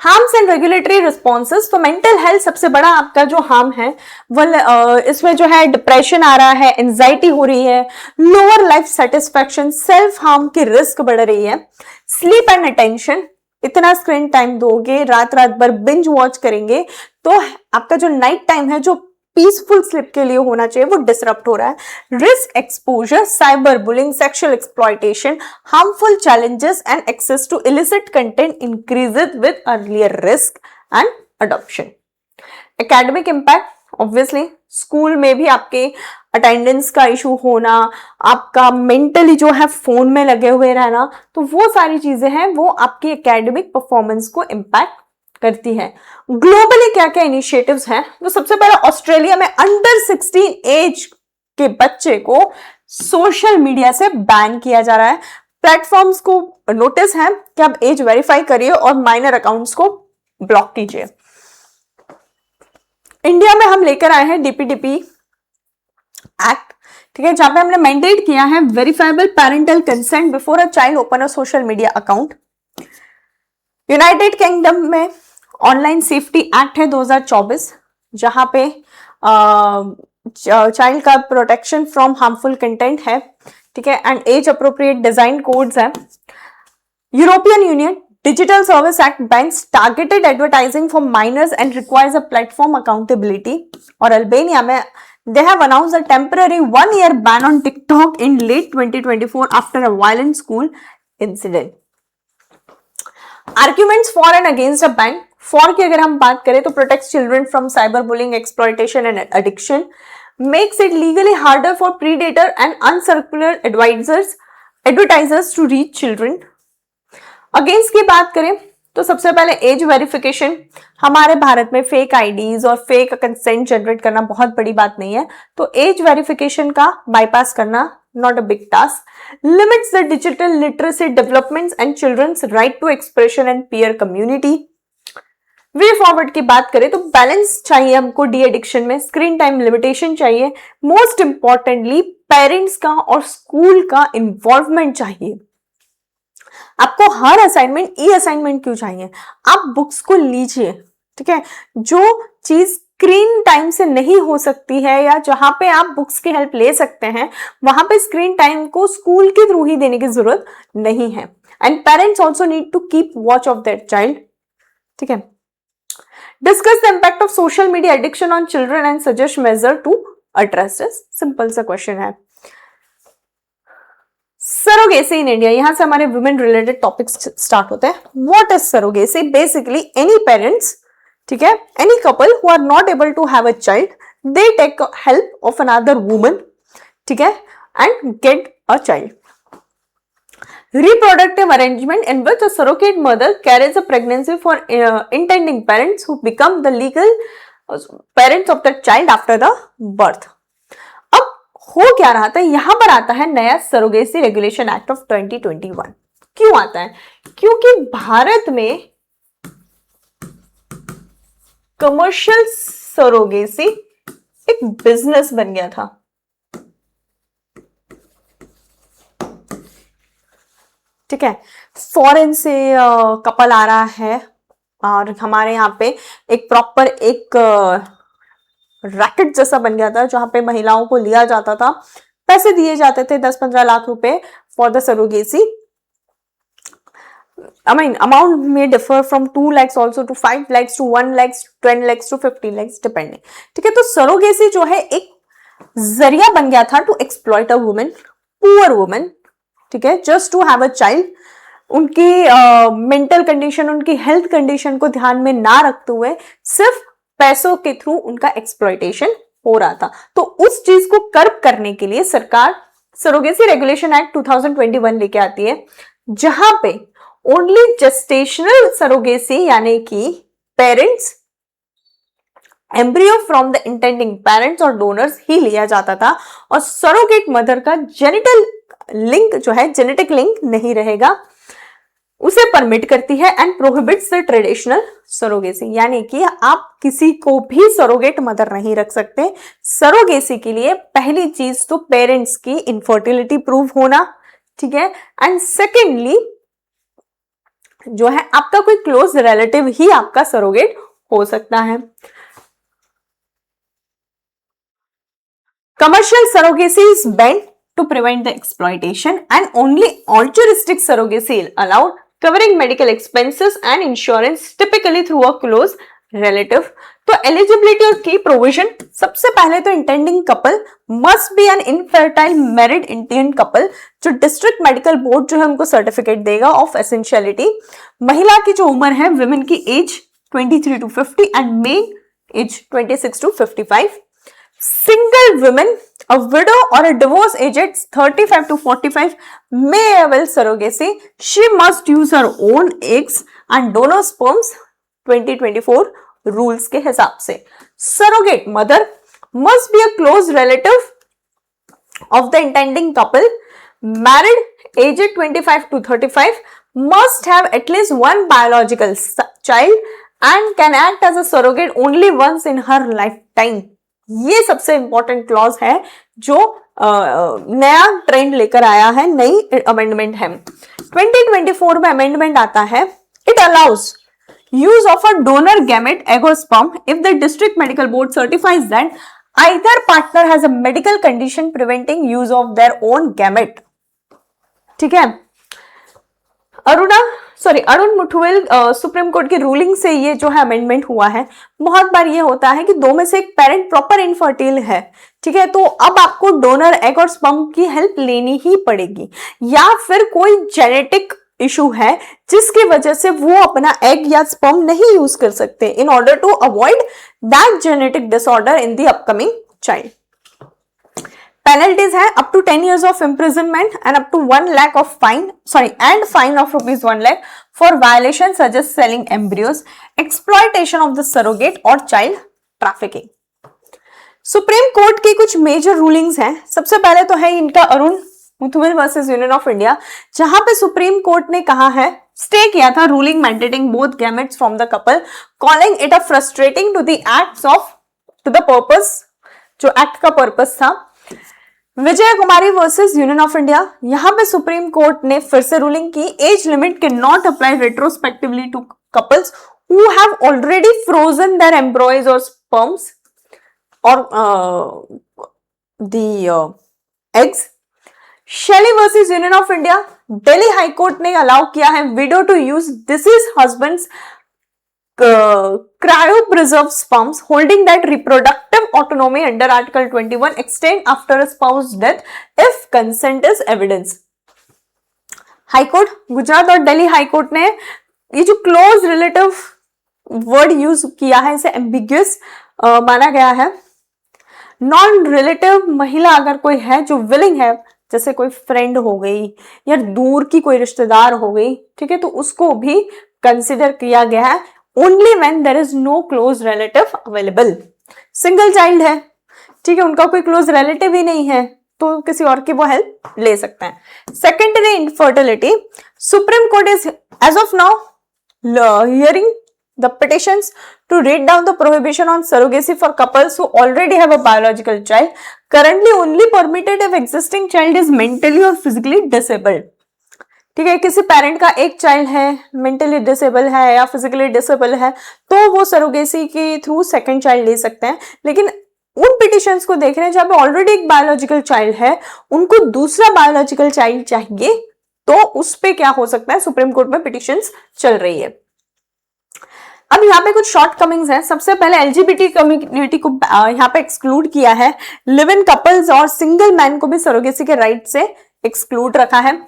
हार्म्स एंड रेगुलेटरी रिस्पॉन्सेस, तो मेंटल हेल्थ सबसे बड़ा आपका जो हार्म है वो इसमें जो है डिप्रेशन आ रहा है, एंजाइटी हो रही है, lower life satisfaction, self harm की रिस्क बढ़ रही है। स्लीप एंड अटेंशन, इतना स्क्रीन टाइम दोगे, रात रात भर बिंज वॉच करेंगे तो आपका जो नाइट टाइम है जो पीसफुल स्लीप के लिए होना चाहिए वो डिसरप्ट हो रहा है। Risk exposure, cyber bullying, sexual exploitation, harmful challenges and access to illicit content increases with earlier risk and adoption. Academic impact, obviously school में भी आपके अटेंडेंस का इशू होना, आपका मेंटली जो है फोन में लगे हुए रहना, तो वो सारी चीजें हैं वो आपकी एकेडमिक परफॉर्मेंस को इम्पैक्ट करती है। ग्लोबली क्या क्या इनिशिएटिव्स हैं, तो सबसे पहले ऑस्ट्रेलिया में अंडर 16 एज के बच्चे को सोशल मीडिया से बैन किया जा रहा है। प्लेटफॉर्म्स को नोटिस है कि आप एज वेरीफाई करिए और माइनर अकाउंट्स को ब्लॉक कीजिए। इंडिया में हम लेकर आए हैं डीपीडीपी एक्ट, ठीक है, जहां पे हमने मैंडेट किया है verifiable parental consent before a child open a social media account. United kingdom में ऑनलाइन सेफ्टी एक्ट है 2024, जहां पे चाइल्ड का प्रोटेक्शन फ्रॉम हार्मफुल कंटेंट है, ठीक है, and age appropriate design codes है। European Union digital service act bans targeted advertising for minors and requires a platform accountability. और अल्बेनिया में they have announced a temporary 1-year ban on TikTok in late 2024 after a violent school incident. Arguments for and against a ban. For की अगर हम बात करें तो protects children from cyberbullying, exploitation and addiction, makes it legally harder for predator and uncircular advertisers to reach children. Against की बात करें तो सबसे पहले एज वेरिफिकेशन, हमारे भारत में फेक आईडीज और फेक कंसेंट जनरेट करना बहुत बड़ी बात नहीं है, तो एज वेरिफिकेशन का बाईपास करना not a big task. Limits the digital literacy developments and childrens right to expression and peer community. Way forward की बात करें तो बैलेंस चाहिए हमको डी एडिक्शन में, स्क्रीन टाइम लिमिटेशन चाहिए, मोस्ट इंपॉर्टेंटली पेरेंट्स का और स्कूल का इन्वॉल्वमेंट चाहिए। आपको हर असाइनमेंट ई असाइनमेंट क्यों चाहिए, आप बुक्स को लीजिए, ठीक है, जो चीज स्क्रीन टाइम से नहीं हो सकती है या जहां पे आप बुक्स की हेल्प ले सकते हैं वहां पे स्क्रीन टाइम को स्कूल के थ्रू ही देने की जरूरत नहीं है। And parents also need to keep watch of their child, ठीक है। Discuss the impact of social media addiction on children and suggest measure to address this. Simple सा क्वेश्चन है। सरोगेसी इन इंडिया, यहां से हमारे वुमेन रिलेटेड टॉपिक्स स्टार्ट होते हैं। What is surrogacy? Basically any parents, ठीक है, any couple who are not able to have a child, they take help of another woman, ठीक है, and get a child. Reproductive arrangement in which a surrogate mother carries a pregnancy for intending parents who become the legal parents of the child after the birth. अब हो क्या रहा था, यहां पर आता है नया सरोगेसी रेगुलेशन एक्ट ऑफ 2021। क्यों आता है? क्योंकि भारत में कमर्शियल सरोगेसी एक बिजनेस बन गया था। ठीक है, फॉरेन से कपल आ रहा है और हमारे यहाँ पे एक प्रॉपर एक रैकेट जैसा बन गया था जहां पे महिलाओं को लिया जाता था, पैसे दिए जाते थे 10-15 लाख रुपए for the surrogacy. I mean, amount may differ from 2 lakhs also to 5 lakhs to 1 lakhs, 10 lakhs to 15 lakhs depending। ठीक है, तो सरोगेसी जो है एक जरिया बन गया था to exploit a women, poor women, ठीक है, just to have a child. उनकी मेंटल कंडीशन, उनकी हेल्थ कंडीशन को ध्यान में ना रखते हुए सिर्फ पैसों के थ्रू उनका एक्सप्लॉइटेशन हो रहा था। तो उस चीज को कर्ब करने के लिए सरकार सरोगेसी रेगुलेशन एक्ट 2021 लेके आती है, जहां पे ओनली जेस्टेशनल सरोगेसी यानी कि parents embryo from the intending parents और डोनर्स ही लिया जाता था, और सरोगेट मदर का जेनिटल लिंक जो है, जेनेटिक लिंक नहीं रहेगा, उसे परमिट करती है and prohibits the traditional surrogacy, यानी कि आप किसी को भी सरोगेट मदर नहीं रख सकते। सरोगेसी के लिए पहली चीज तो पेरेंट्स की इनफर्टिलिटी प्रूव होना, ठीक है, एंड सेकेंडली जो है आपका कोई क्लोज रिलेटिव ही आपका सरोगेट हो सकता है। Commercial surrogacy is meant to prevent the exploitation, and only altruistic surrogacy is allowed, covering medical expenses and insurance typically through a close relative. तो eligibility और key provision, सबसे पहले तो intending couple must be an infertile married Indian couple, जो district medical board जो है उनको certificate देगा of essentiality। महिला की जो उम्र है, women की age 23 to 50 and male age 26 to 55। Single women, a widow or a divorce aged 35 to 45 may avail surrogacy. She must use her own eggs and donor sperms 2024 rules के हिसाब से। Surrogate mother must be a close relative of the intending couple, married, aged 25 to 35, must have at least one biological child and can act as a surrogate only once in her lifetime। ये सबसे important clause है जो नया trend लेकर आया है, नई amendment है। 2024 में अमेंडमेंट आता है, it allows use of a donor gamete egg or sperm if the district medical board certifies that either partner has a medical condition preventing use of their own gamete। ठीक है, Arun मुठवेल supreme court की ruling से ये जो है amendment हुआ है। बहुत बार ये होता है कि दो में से एक पेरेंट प्रॉपर इनफर्टिल है, ठीक है, तो अब आपको डोनर एग और स्पर्म की हेल्प लेनी ही पड़ेगी, या फिर कोई जेनेटिक इशू है जिसकी वजह से वो अपना एग या स्पर्म नहीं यूज कर सकते, in order to avoid that genetic disorder in the upcoming child. Penalties है up to 10 years of imprisonment and up to 1 lakh of fine of rupees 1 lakh for violations such as selling embryos, exploitation of the surrogate और child trafficking। Supreme court की कुछ major rulings हैं। सबसे पहले तो है इनका Arun Muthuvel versus union of India, जहां पे सुप्रीम कोर्ट ने कहा है, स्टे किया था ruling mandating both gametes from the couple, calling it a frustrating to the acts of to the purpose, जो एक्ट का पर्पस था। Vijay Kumari versus union of India, यहां पे सुप्रीम कोर्ट ने फिर से रूलिंग की, age limit can not apply retrospectively to couples who have already frozen their embryos और स्पर्म्स और the eggs. Shelly versus union of India, Delhi high court ने allow किया है widow to use deceased husbands cryopreserved sperms holding that reproductive autonomy under Article 21 extend after a spouse's death if consent is evidence। High court Gujarat और Delhi high court ने ये जो close relative word use किया है इसे ambiguous माना गया है। नॉन रिलेटिव महिला अगर कोई है जो विलिंग है, जैसे कोई फ्रेंड हो गई या दूर की कोई रिश्तेदार हो गई, ठीक है, तो उसको भी कंसिडर किया गया है only when there is no close relative available। Single child है, ठीक है, उनका कोई क्लोज रिलेटिव ही नहीं है, तो किसी और की वो हेल्प ले सकते हैं। Secondary infertility, supreme court is as of now hearing the petitions to read down the prohibition on surrogacy for couples who already have a biological child, currently only permitted if existing child is mentally or physically disabled। ठीक है, किसी parent का एक child है, mentally disable है या physically disable है, तो वो सरोगेसी के थ्रू सेकंड चाइल्ड ले सकते हैं। लेकिन उन पिटिशंस को देख रहे हैं जहां पे ऑलरेडी एक बायोलॉजिकल चाइल्ड है, उनको दूसरा बायोलॉजिकल चाइल्ड चाहिए, तो उस पे क्या हो सकता है, सुप्रीम कोर्ट में पिटिशंस चल रही है। अब यहाँ पे कुछ शॉर्ट कमिंग्स हैं। सबसे पहले एलजीबीटी कम्युनिटी को यहाँ पे एक्सक्लूड किया है, लिव इन कपल्स और सिंगल मैन को भी सरोगेसी के राइट से एक्सक्लूड रखा है।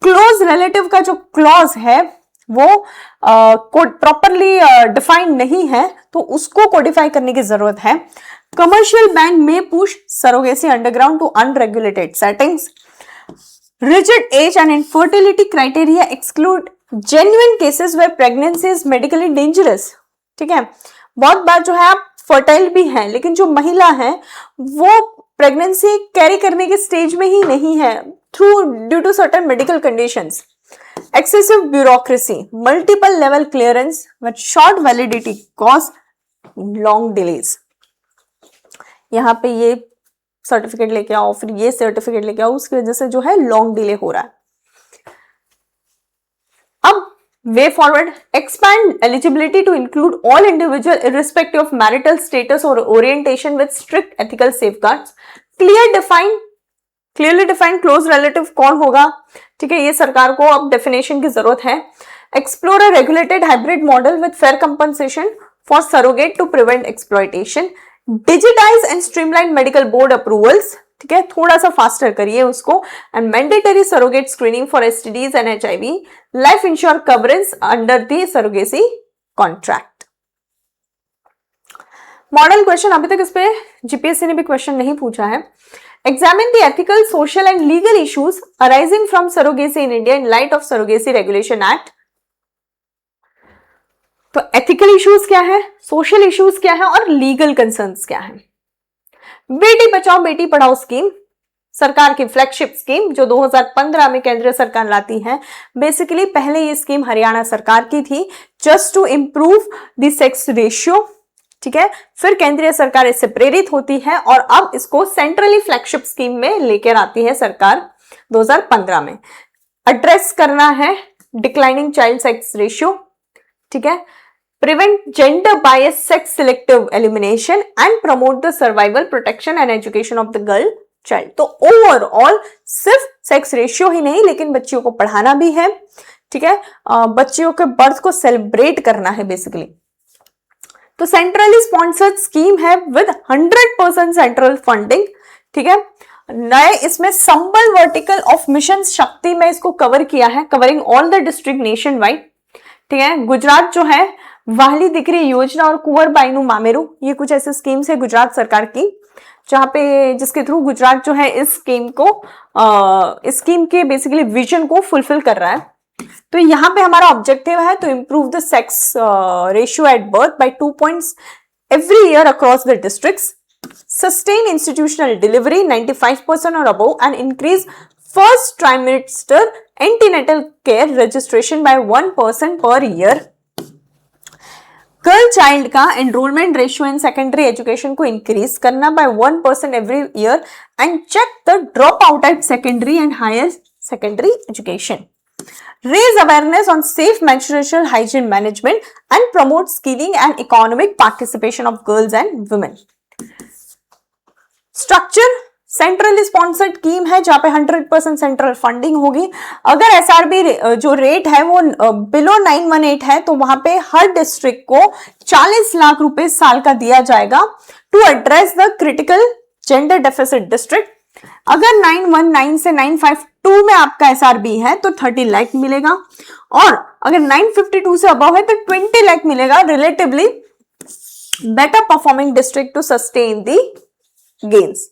क्लोज रिलेटिव का जो क्लॉज है वो प्रॉपरली डिफाइंड नहीं है, तो उसको कोडिफाई करने की जरूरत है। Commercial ban may push surrogacy underground to unregulated settings. Rigid age and infertility criteria exclude genuine cases where pregnancy is medically dangerous, ठीक है, बहुत बार जो है आप फर्टाइल भी हैं लेकिन जो महिला है वो प्रेगनेंसी कैरी करने के स्टेज में ही नहीं है through due to certain medical conditions. Excessive bureaucracy, multiple level clearance with short validity cause long delays. यहाँ पे ये सर्टिफिकेट लेके आओ, फिर ये सर्टिफिकेट लेके आओ, उसकी वजह से जो है लॉन्ग डिले हो रहा है। अब way forward, expand eligibility to include all individual irrespective of marital status और orientation with strict ethical safeguards. Clearly defined close relative कौन होगा, ठीक है, ये सरकार को अब डेफिनेशन की जरूरत है। Explore a regulated hybrid model with fair compensation for surrogate to prevent exploitation. Digitize and streamline medical board approvals, ठीक है, थोड़ा सा फास्टर करिए उसको। And mandatory surrogate screening for STDs and HIV, life insure coverage under the surrogacy contract. Model question, अभी तक इस पे जीपीएससी ने भी क्वेश्चन नहीं पूछा है। Examine the ethical, social and legal issues arising from surrogacy in India in light of surrogacy regulation act. तो एथिकल इश्यूज क्या है, सोशल इश्यूज क्या है और लीगल कंसर्न्स क्या है। बेटी बचाओ बेटी पढ़ाओ स्कीम सरकार की फ्लैगशिप स्कीम जो 2015 में केंद्र सरकार लाती है। बेसिकली पहले ये स्कीम हरियाणा सरकार की थी just to improve the sex ratio, ठीक है, फिर केंद्रीय सरकार इससे प्रेरित होती है और अब इसको सेंट्रली फ्लैगशिप स्कीम में लेकर आती है सरकार 2015 में। एड्रेस करना है डिक्लाइनिंग चाइल्ड सेक्स रेशियो, ठीक है, prevent gender bias sex selective elimination and promote the survival protection and education of the girl child। तो ओवरऑल सिर्फ सेक्स रेशियो ही नहीं लेकिन बच्चियों को पढ़ाना भी है, ठीक है, बच्चियों के बर्थ को सेलिब्रेट करना है बेसिकली। तो सेंट्रली स्पॉन्सर्ड स्कीम है विद 100% सेंट्रल फंडिंग, ठीक है। नए इसमें संबल वर्टिकल ऑफ मिशन शक्ति में इसको कवर किया है, covering all the district nation wide, ठीक है। गुजरात जो है वाहली दिकरी योजना और कुंवर बाइनू मामेरू, ये कुछ ऐसे स्कीम्स है गुजरात सरकार की जहां पे जिसके थ्रू गुजरात जो है इस स्कीम के बेसिकली विजन को फुलफिल कर रहा है। तो यहाँ पे हमारा ऑब्जेक्टिव है to improve the sex ratio at birth by 2 points every year across the districts, sustain institutional delivery 95% और above and increase first trimester antenatal care registration by 1% per year. Girl child का enrolment ratio in secondary education को increase करना by 1% every year and check the drop out at secondary and higher secondary education. Raise awareness on safe menstrual hygiene management and promote skilling and economic participation of girls and women. Structure centrally sponsored scheme है जहां पे 100% central funding होगी। अगर SRB जो rate है वो below 918 है तो वहां पे हर डिस्ट्रिक्ट को 40 लाख रुपए साल का दिया जाएगा to address the critical gender deficit district. अगर 919 से 952 में आपका एसआरबी है तो 30 लाख मिलेगा और अगर 952 से अबव है तो 20 लाख मिलेगा। Relatively better performing district to sustain the gains.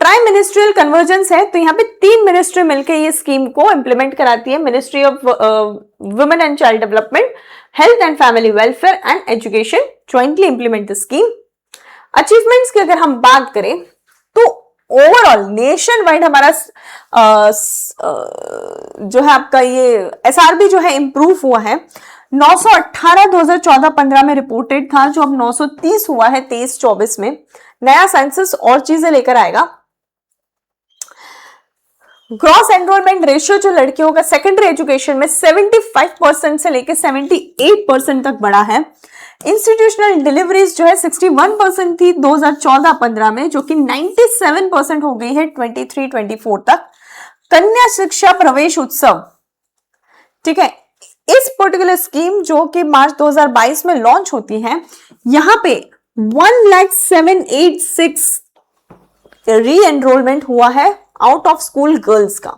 Tri ministerial convergence है तो यहाँ पे 3 मिनिस्ट्री मिलकर ये स्कीम को इंप्लीमेंट कराती है। Ministry of women and child development, health and family welfare and education jointly implement the scheme. Achievements की अगर हम बात करें तो ओवरऑल नेशन वाइड हमारा जो है आपका ये एसआरबी जो है इंप्रूव हुआ है। 918 2014-15 में रिपोर्टेड था जो अब 930 हुआ है 23-24 में। नया सेंसस और चीजें लेकर आएगा। ग्रॉस एनरोलमेंट रेशियो जो लड़कियों का सेकेंडरी एजुकेशन में 75% से लेकर 78% तक बढ़ा है। इंस्टीट्यूशनल डिलीवरीज जो है 61% थी 2014-15 में जो कि 97% हो गई है 23-24 तक। कन्या शिक्षा प्रवेश उत्सव, ठीक है, इस पर्टिकुलर स्कीम जो कि मार्च 2022 में लॉन्च होती है, यहां पे 1,0786 री एनरोलमेंट हुआ है आउट ऑफ स्कूल गर्ल्स का।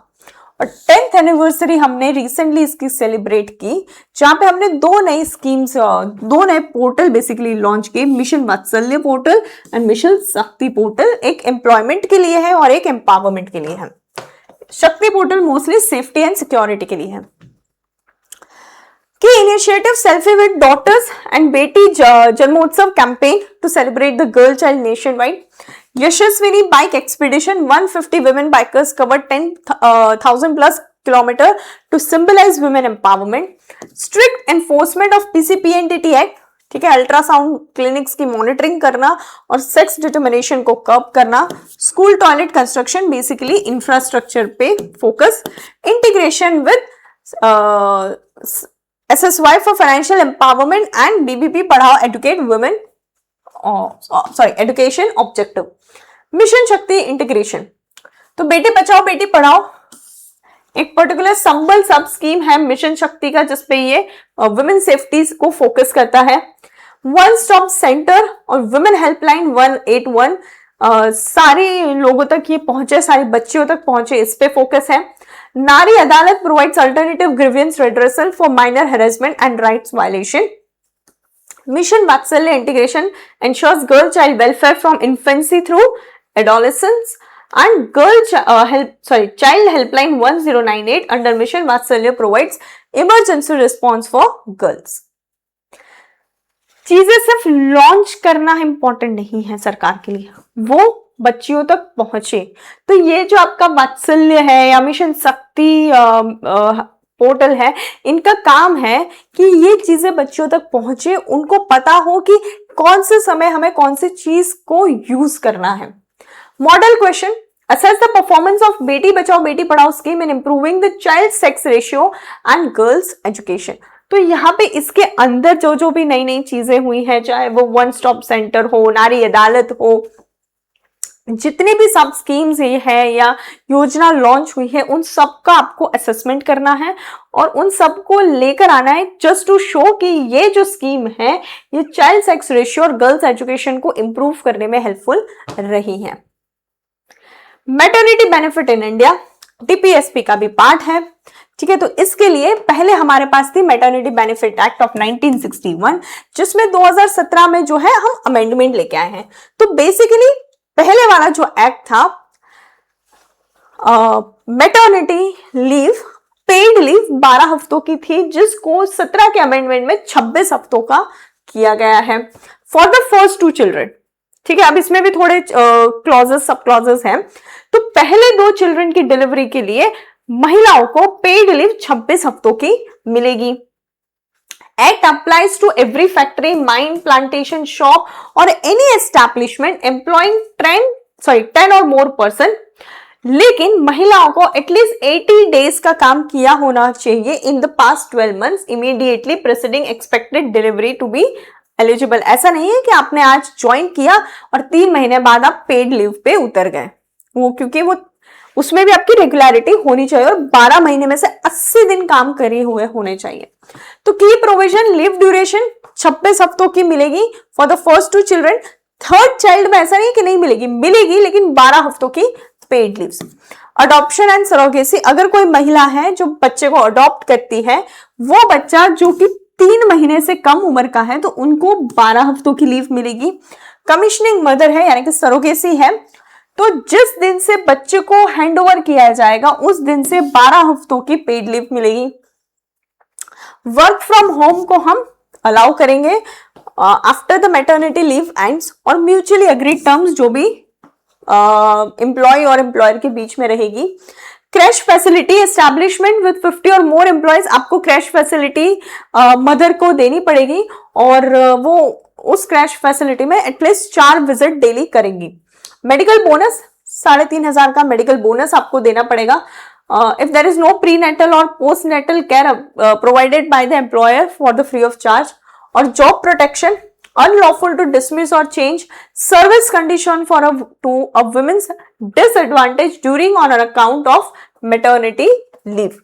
और 10th एनिवर्सरी हमने रिसेंटली इसकी सेलिब्रेट की जहां पे हमने 2 नई स्कीम्स, 2 नए पोर्टल बेसिकली लॉन्च किए। मिशन वात्सल्य पोर्टल एंड मिशन शक्ति पोर्टल, एक एम्प्लॉयमेंट के लिए है और एक एम्पावरमेंट के लिए है। शक्ति portal mostly safety and security के लिए है। Key initiative Selfie with Daughters and Beti Janmotsav campaign to celebrate the girl child nationwide. Yashaswini bike expedition, 150 women bikers covered 10,000 plus kilometer to symbolize women empowerment. Strict enforcement of PCPNDT Act, ठीक है, ultrasound clinics की monitoring करना और sex determination को curb करना. School toilet construction, basically infrastructure पे focus. Integration with SSY for financial empowerment and BBP पढ़ाओ educate women, education objective. Mission शक्ति इंटीग्रेशन, तो बेटी बचाओ बेटी पढ़ाओ एक पर्टिकुलर संबल सब स्कीम है मिशन शक्ति का, जिसपे ये वुमेन सेफ्टी को फोकस करता है. वन स्टॉप सेंटर और वुमेन हेल्पलाइन 181 सारे लोगों तक ये पहुंचे, सारी बच्चियों तक पहुंचे, इस पे फोकस है. नारी अदालत provides alternative grievance redressal for minor harassment and rights violation. Mission वात्सल्य integration ensures girl child welfare from infancy through adolescence, and child helpline 1098 under mission vatsalya provides emergency response for girls. चीजें सिर्फ launch करना important नहीं है सरकार के लिए, वो बच्चियों तक पहुंचे. तो ये जो आपका वात्सल्य है या मिशन शक्ति पोर्टल है, इनका काम है कि ये चीजें बच्चियों तक पहुंचे, उनको पता हो कि कौन से समय हमें कौन सी चीज को यूज करना है. Model question, assess the performance of Beti Bachao Beti Padhao scheme in improving the child sex ratio and girls education. तो यहाँ पे इसके अंदर जो भी नई नई चीजें हुई है, चाहे वो वन स्टॉप सेंटर हो, नारी अदालत हो, जितनी भी सब स्कीम्स ये है या योजना लॉन्च हुई है, उन सब का आपको असेसमेंट करना है और उन सब को लेकर आना है जस्ट टू शो कि ये जो स्कीम है ये चाइल्ड सेक्स रेशियो और गर्ल्स एजुकेशन को इंप्रूव करने में हेल्पफुल रही है. Maternity benefit in India DPSP का भी पार्ट है, ठीक है. तो इसके लिए पहले हमारे पास थी मैटरनिटी बेनिफिट एक्ट ऑफ 1961, जिसमें 2017 में जो है हम अमेंडमेंट लेके आए हैं. तो बेसिकली पहले वाला जो एक्ट था, मैटरनिटी लीव, पेड लीव 12 हफ्तों की थी, जिसको 17 के अमेंडमेंट में 26 हफ्तों का किया गया है फॉर द फर्स्ट 2 चिल्ड्रन. ठीक है, अब इसमें भी थोड़े क्लॉजेस सब क्लॉजेस हैं. तो पहले 2 चिल्ड्रन की डिलीवरी के लिए महिलाओं को पेड लीव 26 हफ्तों की मिलेगी. Act applies to every factory, mine, plantation, shop और एनी एस्टैब्लिशमेंट एम्प्लॉइंग 10 और मोर पर्सन. लेकिन महिलाओं को एटलीस्ट 80 डेज का काम किया होना चाहिए in the past 12 months immediately preceding expected delivery to be eligible. ऐसा नहीं है कि आपने आज ज्वाइन किया और 3 महीने बाद आप पेड लीव पे उतर गए, वो क्योंकि वो उसमें भी आपकी रेगुलरिटी होनी चाहिए और 12 महीने में से 80 दिन काम करे हुए होने चाहिए. तो की प्रोविजन, लीव ड्यूरेशन 26 हफ्तों की मिलेगी for the first 2 children. Third child में ऐसा नहीं कि नहीं मिलेगी लेकिन 12 हफ्तों की paid leaves. Adoption and surrogacy, अगर कोई महिला है जो बच्चे को अडॉप्ट करती है, वो बच्चा जो कि 3 महीने से कम उम्र का है, तो उनको 12 हफ्तों की लीव मिलेगी. कमिश्निंग मदर है यानी कि सरोगेसी है, तो जिस दिन से बच्चे को हैंड ओवर किया जाएगा उस दिन से 12 हफ्तों की पेड लीव मिलेगी. वर्क फ्रॉम होम को हम अलाउ करेंगे after the maternity leave ends, और म्यूचुअली अग्रीड टर्म्स जो भी एम्प्लॉय और एम्प्लॉयर के बीच में रहेगी. क्रैश फैसिलिटी, एस्टैब्लिशमेंट विद 50 और मोर एम्प्लॉयज, आपको क्रैश फैसिलिटी मदर को देनी पड़ेगी और वो उस क्रैश फैसिलिटी में एटलीस्ट 4 विजिट डेली करेंगी. मेडिकल बोनस, 3,500 का मेडिकल बोनस आपको देना पड़ेगा. If there is no prenatal और postnatal care provided by the employer for the free of charge. और job protection, unlawful to dismiss or change service condition for a women's disadvantage during on account of maternity leave.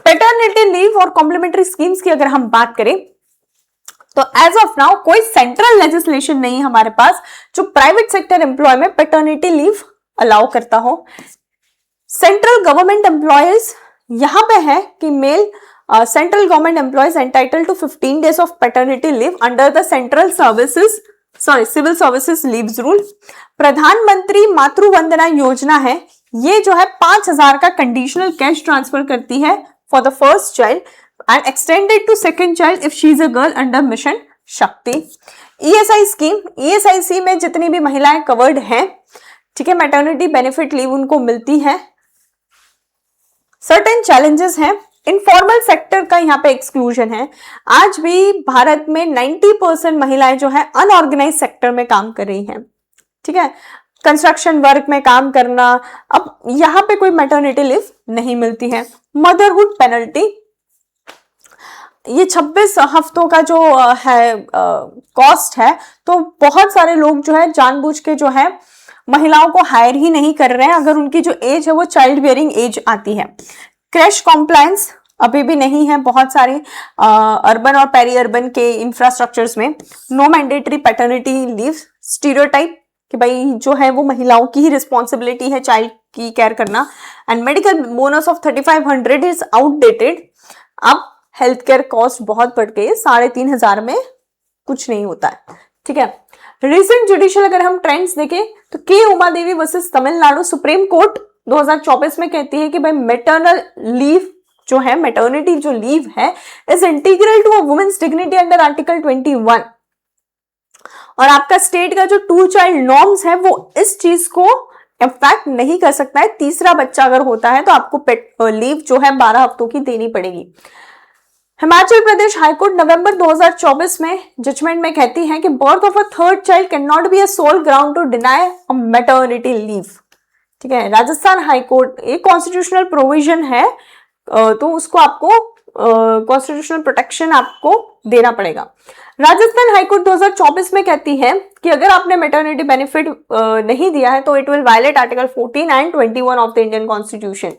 Paternity leave और complementary schemes की अगर हम बात करें तो as of now कोई central legislation नहीं हमारे पास जो प्राइवेट सेक्टर एम्प्लॉय में पैटर्निटी लीव अलाउ करता हो. सेंट्रल गवर्नमेंट एम्प्लॉयज यहां पे है कि mail central government employees entitled to 15 days of paternity leave under the civil services leaves rule. प्रधानमंत्री मातृ वंदना योजना है, ये जो है 5,000 का कंडीशनल कैश ट्रांसफर करती है for the first child and extended to second child if she is a girl under mission शक्ति। ESI स्कीम, ESIC में जितनी भी महिलाएं कवर्ड हैं, ठीक है, मैटरनिटी बेनिफिट लीव उनको मिलती है। सर्टेन चैलेंजेस हैं, इनफॉर्मल सेक्टर का यहाँ पे एक्सक्लूजन है। आज भी भारत में 90% महिलाएं जो है अनऑर्गेनाइज सेक्टर में काम कर रही हैं, ठीक है, कंस्ट्रक्शन वर्क में काम करना, अब यहाँ पे कोई मैटरनिटी लीव नहीं मिलती है। मदरहुड पेनल्टी, ये 26 हफ्तों का जो है कॉस्ट है, तो बहुत सारे लोग जो है जानबूझ के जो है महिलाओं को हायर ही नहीं कर रहे हैं अगर उनकी जो एज है वो चाइल्ड बियरिंग एज आती है। क्रैश कॉम्प्लायंस अभी भी नहीं है बहुत सारे अर्बन और पेरी अर्बन के इंफ्रास्ट्रक्चर्स में। No mandatory paternity leave, stereotype कि भाई जो है वो महिलाओं की ही रिस्पॉन्सिबिलिटी है चाइल्ड की केयर करना। And medical bonus of 3500 is outdated. अब हेल्थ केयर कॉस्ट बहुत बढ़ गई है, 3500 में कुछ नहीं होता है, ठीक है। रिसेंट जुडिशियल अगर हम ट्रेंड्स देखें तो के Uma Devi versus Tamil Nadu, supreme court 2024 में कहती है कि भाई मैटरनल लीव जो है, मैटरनिटी जो लीव है is integral to a women's dignity under article 21। और आपका स्टेट का जो 2 चाइल्ड नॉर्म्स है वो इस चीज को इम्पैक्ट नहीं कर सकता है। तीसरा बच्चा अगर होता है तो आपको लीव जो है 12 हफ्तों की देनी पड़ेगी। हिमाचल प्रदेश हाईकोर्ट नवंबर 2024 में जजमेंट में कहती है कि birth of a third child can not be a sole ground to deny a maternity leave, ठीक है। राजस्थान हाईकोर्ट, एक कॉन्स्टिट्यूशनल प्रोविजन है तो उसको आपको कॉन्स्टिट्यूशनल प्रोटेक्शन आपको देना पड़ेगा। राजस्थान हाईकोर्ट 2024 में कहती है कि अगर आपने मैटरनिटी बेनिफिट नहीं दिया है तो it will violate article 14 and 21 of the Indian constitution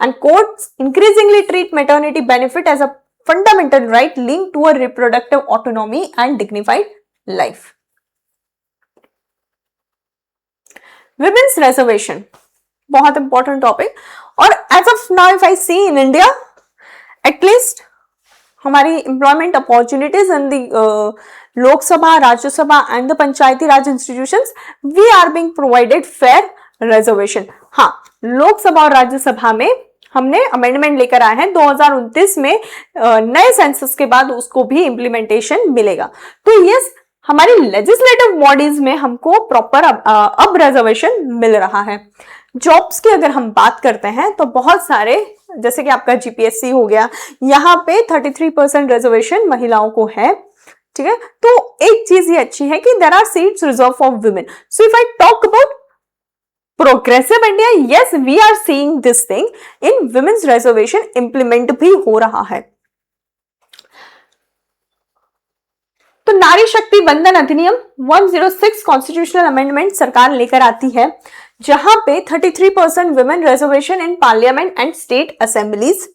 and courts increasingly treat maternity benefit as a fundamental right linked to a reproductive autonomy and dignified life. Women's reservation, बहुत important topic, और as of now if I see in India, at least हमारी employment opportunities in the Lok Sabha, Rajya Sabha and the Panchayati Raj institutions, we are being provided fair reservation. हाँ, लोक सभा और राज्य सभा में हमने अमेंडमेंट लेकर आए हैं 2029 में, नए सेंसस के बाद उसको भी इंप्लीमेंटेशन मिलेगा। तो यस, हमारी लेजिस्लेटिव बॉडीज में हमको प्रॉपर अब रिजर्वेशन मिल रहा है। जॉब्स की अगर हम बात करते हैं तो बहुत सारे, जैसे कि आपका जीपीएससी हो गया, यहाँ पे 33% रिजर्वेशन महिलाओं को है, ठीक है। तो एक चीज ये अच्छी है कि there are seats reserve for women. So if I talk about progressive India, yes we are seeing this thing in women's reservation implement भी हो रहा है। तो नारी शक्ति वंदन अधिनियम 106 कॉन्स्टिट्यूशनल अमेंडमेंट सरकार लेकर आती है, जहां पे 33% women reservation in parliament and state assemblies,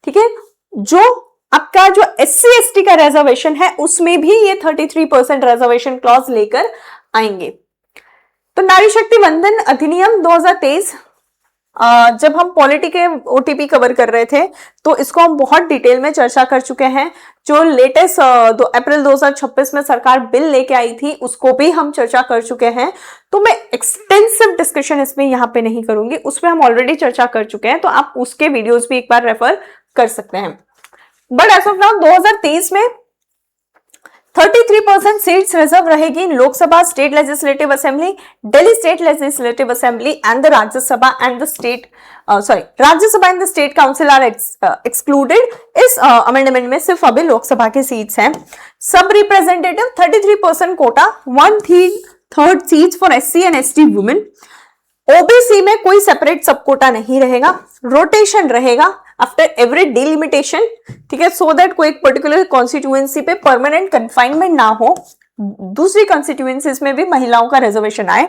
ठीक है। जो आपका जो SC ST का रिजर्वेशन है उसमें भी ये 33% रिजर्वेशन क्लॉज लेकर आएंगे। तो नारी शक्ति वंदन अधिनियम 2023, जब हम पॉलिटी के OTP कवर कर रहे थे तो इसको हम बहुत डिटेल में चर्चा कर चुके हैं। जो लेटेस्ट अप्रैल 2026 में सरकार बिल लेके आई थी उसको भी हम चर्चा कर चुके हैं, तो मैं एक्सटेंसिव डिस्कशन इसमें यहाँ पे नहीं करूंगी, उसमें हम ऑलरेडी चर्चा कर चुके हैं, तो आप उसके वीडियोस भी एक बार रेफर कर सकते हैं। बट एज ऑफ नाउ 2023 में 33% सीट्स रिजर्व रहेगी in Lok Sabha, state legislative assembly, Delhi state legislative assembly and the Rajya Sabha and the state Rajya Sabha and the state council are excluded. इस अमेंडमेंट में सिर्फ अभी लोकसभा के सीट्स हैं। सब representative 33% quota, 1/3 seats for SC and ST women. OBC में कोई सेपरेट सब कोटा नहीं रहेगा, रोटेशन रहेगा आफ्टर एवरी डिलिमिटेशन, ठीक है, सो दैट कोई एक पर्टिकुलर कॉन्स्टिट्यूएंसी पे परमानेंट कन्फाइनमेंट ना हो, दूसरी कॉन्स्टिट्यूएंसीज में भी महिलाओं का रिजर्वेशन आए।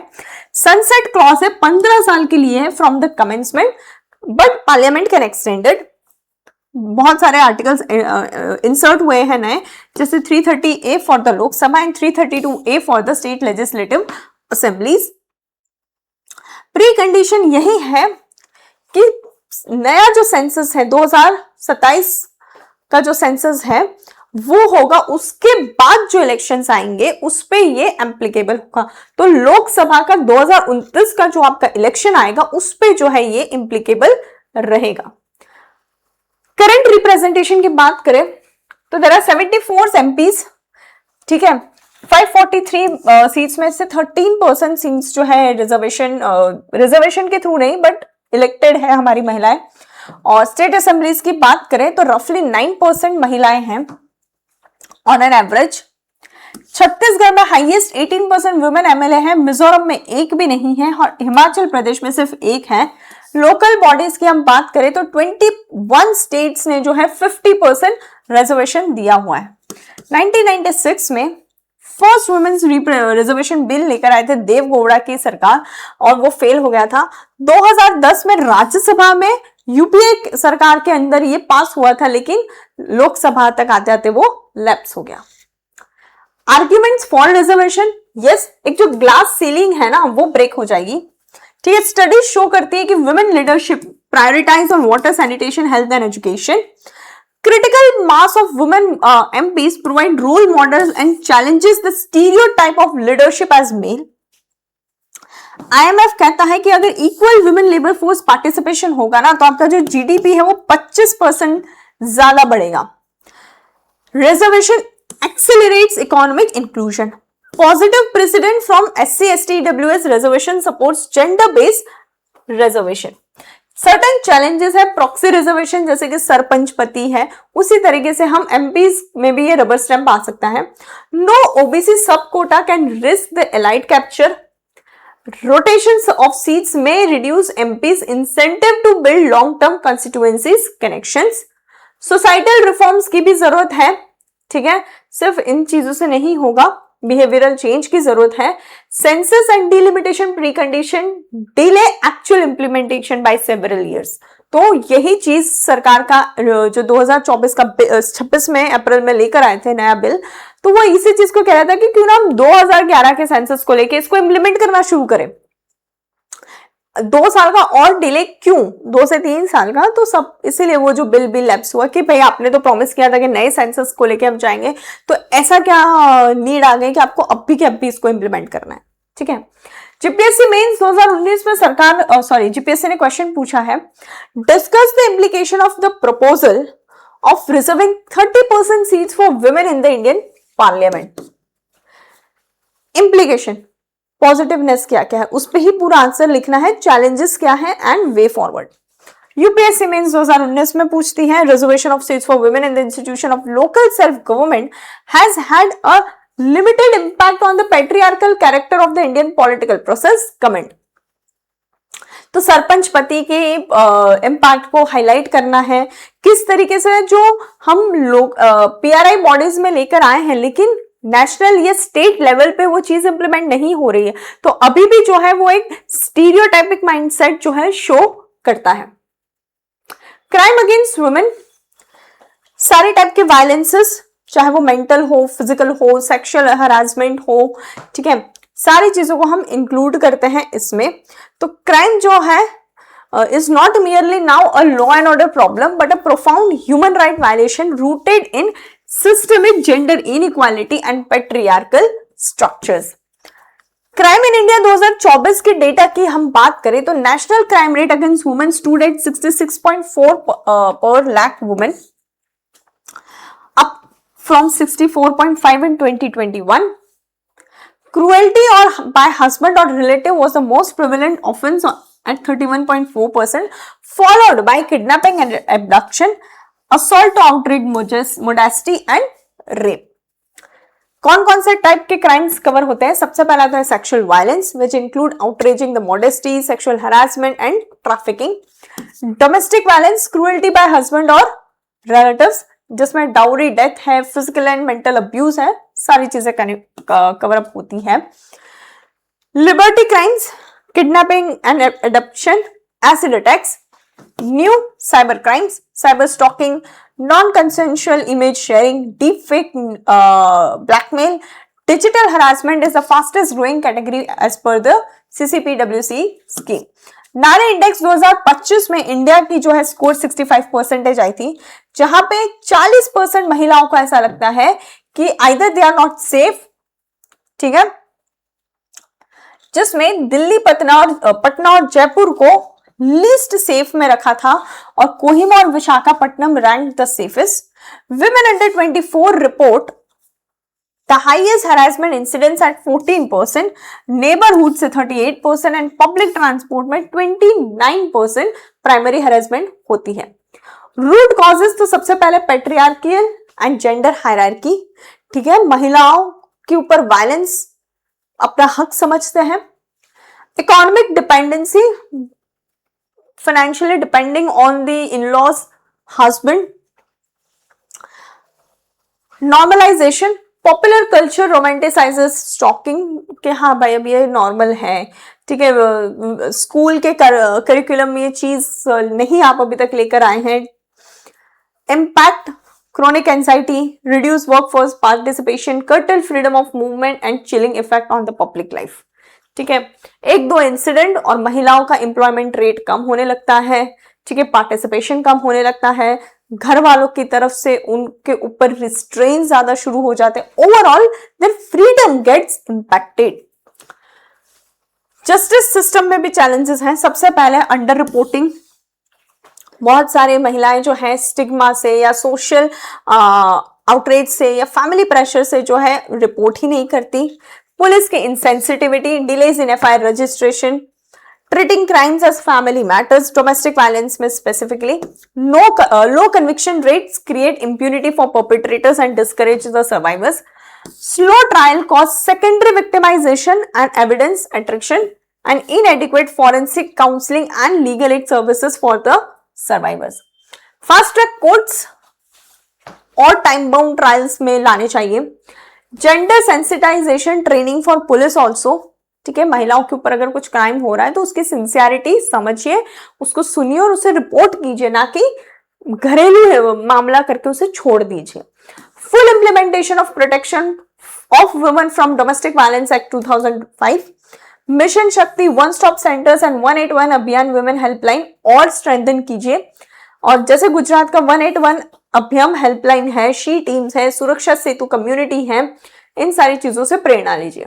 सनसेट क्लॉज है, 15 साल के लिए है from the commencement, but parliament can extended. बहुत सारे आर्टिकल्स इंसर्ट हुए हैं नए, जैसे 330A for the Lok Sabha and 332A for the state legislative assemblies. Pre condition यही है कि नया जो सेंसस है 2027 का जो सेंसस है वो होगा, उसके बाद जो इलेक्शंस आएंगे उस पे ये एप्लीकेबल होगा। तो लोकसभा का 2029 का जो आपका इलेक्शन आएगा उस पे जो है ये एप्लीकेबल रहेगा। करंट रिप्रेजेंटेशन की बात करें तो देयर आर 74 एमपीज, ठीक है। 543 सीट्स में से 13% सीट्स जो है रिजर्वेशन के थ्रू नहीं बट इलेक्टेड है हमारी महिलाएं। और स्टेट असेंबलीज की बात करें तो रफली 9% महिलाएं हैं ऑन एन एवरेज। छत्तीसगढ़ में हाईएस्ट 18% वुमेन एमएलए है, मिजोरम में एक भी नहीं है और हिमाचल प्रदेश में सिर्फ एक है। लोकल बॉडीज की हम बात करें तो 21 स्टेट्स ने जो है 50% रिजर्वेशन दिया हुआ है। 1996 में फर्स्ट वुमेन्स रिजर्वेशन बिल लेकर आए थे देवगौड़ा की सरकार और वो फेल हो गया था। 2010 में राज्यसभा में यूपीए सरकार के अंदर ये पास हुआ था लेकिन लोकसभा तक आते आते वो लैप्स हो गया। आर्ग्यूमेंट्स फॉर रिजर्वेशन, यस, एक जो ग्लास सीलिंग है ना वो ब्रेक हो जाएगी, ठीक है। स्टडीज शो करती है कि women leadership prioritize on water, sanitation, health and education. Critical mass of women MPs provide role models and challenges the stereotype of leadership as male. IMF कहता है कि अगर equal women labour force participation होगा ना तो आपका जो GDP है वो 25% ज्यादा बढ़ेगा। Reservation accelerates economic inclusion. Positive president from SC ST EWS reservation supports gender based reservation. Certain challenges है प्रॉक्सी रिजर्वेशन, जैसे कि सरपंच पति है, उसी तरीके से हम एमपीज में भी ये रबर स्टैंप आ सकता है। No OBC sub quota can risk the elite capture. Rotations of seats में reduce MPs incentive to build long term constituencies connections. Societal reforms की भी जरूरत है, ठीक है, सिर्फ इन चीजों से नहीं होगा, बिहेवियरल चेंज की जरूरत है। Census and delimitation precondition delay actual implementation by several years. तो यही चीज सरकार का जो 2024 का 26 में अप्रैल में लेकर आए थे नया बिल, तो वो इसी चीज को कह रहा था कि क्यों ना हम 2011 के सेंसस को लेके इसको इंप्लीमेंट करना शुरू करें। 2 साल का और डिले क्यों, 2 से 3 साल का, तो सब इसीलिए वो जो बिल लैप्स हुआ कि भाई आपने तो प्रॉमिस किया था कि नए सेंसस को लेके हम जाएंगे, तो ऐसा क्या नीड आ गई कि आपको अब भी इसको इंप्लीमेंट करना है, ठीक है। जीपीएससी मेंस 2019 में जीपीएससी ने क्वेश्चन पूछा है, discuss the implication of the proposal of reserving 30% seats for women in the Indian parliament. Implication, positiveness क्या क्या है, उस पे ही पूरा आंसर लिखना है, चैलेंजेस क्या है and way forward. UPSC mains 2019 में पूछती है, reservation of seats for women in the institution of local self government has had a limited impact on the patriarchal character of the Indian political process, comment. तो सरपंच पति के impact को highlight करना है, किस तरीके से जो हम लोग पीआरआई बॉडीज में लेकर आए हैं लेकिन नेशनल या स्टेट लेवल पे वो चीज इंप्लीमेंट नहीं हो रही है, तो अभी भी जो है वो एक स्टीरियोटाइपिक माइंडसेट जो है शो करता है। क्राइम अगेंस्ट वुमेन, सारे टाइप के वायलेंसेस, चाहे वो मेंटल हो, फिजिकल हो, सेक्सुअल हरासमेंट हो, ठीक है, सारी चीजों को हम इंक्लूड करते हैं इसमें। तो क्राइम जो है is not merely now a law and order problem but a profound human right violation rooted in systemic gender inequality and patriarchal structures. Crime in India 2024 के डेटा की हम बात करें तो national crime rate against women stood at 66.4 per lakh women, up from 64.5 in 2021. Cruelty or by husband or relative was the most prevalent offense at 31.4%, followed by kidnapping and abduction, assault to outrage modesty and rape. कौन कौन से type के crimes cover होते हैं? सबसे पहला तो है sexual violence which include outraging the modesty, sexual harassment and trafficking. Domestic violence, cruelty bye husband और रिलेटिव्स, जिसमें डाउरी, डेथ है, फिजिकल एंड मेंटल अब्यूज है, सारी चीजें कवर अप होती है। Liberty crimes, kidnapping and adoption, acid attacks. New cyber crimes, cyber stalking, non-consensual image sharing, deepfake, blackmail. Digital harassment is the fastest growing category as per the CCPWC scheme. नारी index 2025 में India की जो है score 65% आई थी, जहां पे 40% महिलाओं को ऐसा लगता है कि either they are not safe, ठीक है, जिसमें दिल्ली, पटना और जयपुर को लीस्ट सेफ में रखा था और कोहिमा और Visakhapatnam rank the safest. Women under 24 report the highest harassment incidents at 14%, neighborhood से 38% and public transport में 29% प्राइमरी harassment होती है. रूट कॉजेस तो सबसे पहले पेट्रियार्कियल एंड जेंडर हायरार्की. ठीक है, महिलाओं के ऊपर वायलेंस अपना हक समझते हैं. Economic dependency, financially depending on the in-laws husband. Normalisation, popular culture romanticises stalking के हाँ भाई अब ये नॉर्मल है. ठीक है, स्कूल के करिकुलम में ये चीज नहीं आप अभी तक लेकर आए हैं. Impact, chronic anxiety, reduce workforce participation, curtail freedom of movement and chilling effect on the public life. ठीक है, एक दो इंसिडेंट और महिलाओं का एम्प्लॉयमेंट रेट कम होने लगता है. ठीक है, पार्टिसिपेशन कम होने लगता है, घर वालों की तरफ से उनके ऊपर रिस्ट्रेन ज्यादा शुरू हो जाते हैं. Overall their freedom gets impacted. Justice system में भी चैलेंजेस हैं. सबसे पहले अंडर रिपोर्टिंग. बहुत सारे महिलाएं जो है स्टिग्मा से या सोशल आउटरीच से या फैमिली प्रेशर से जो है रिपोर्ट ही नहीं करती. पुलिस के insensitivity, delays in FIR registration, treating crimes as family matters, domestic violence में specifically low conviction rates create impunity for perpetrators and discourage the survivors. Slow trial cause secondary victimisation and evidence attrition and inadequate forensic counseling and legal aid services for the survivors. Fast track courts और time bound trials में लाने चाहिए. Gender sensitization training for police also. ठीक है, महिलाओं के ऊपर अगर कुछ क्राइम हो रहा है तो उसकी सिंसियरिटी समझिए, उसको सुनिए और उसे रिपोर्ट कीजिए, ना कि घरेलू मामला करके उसे छोड़ दीजिए. Full implementation of protection of women from domestic violence act 2005. Mission शक्ति, वन स्टॉप सेंटर्स एंड 181 अभियान वुमेन हेल्पलाइन और स्ट्रेंथन कीजिए. और जैसे गुजरात का 181 अभियान हेल्पलाइन है, शी टीम्स है, सुरक्षा सेतु कम्युनिटी है, इन सारी चीजों से प्रेरणा लीजिए.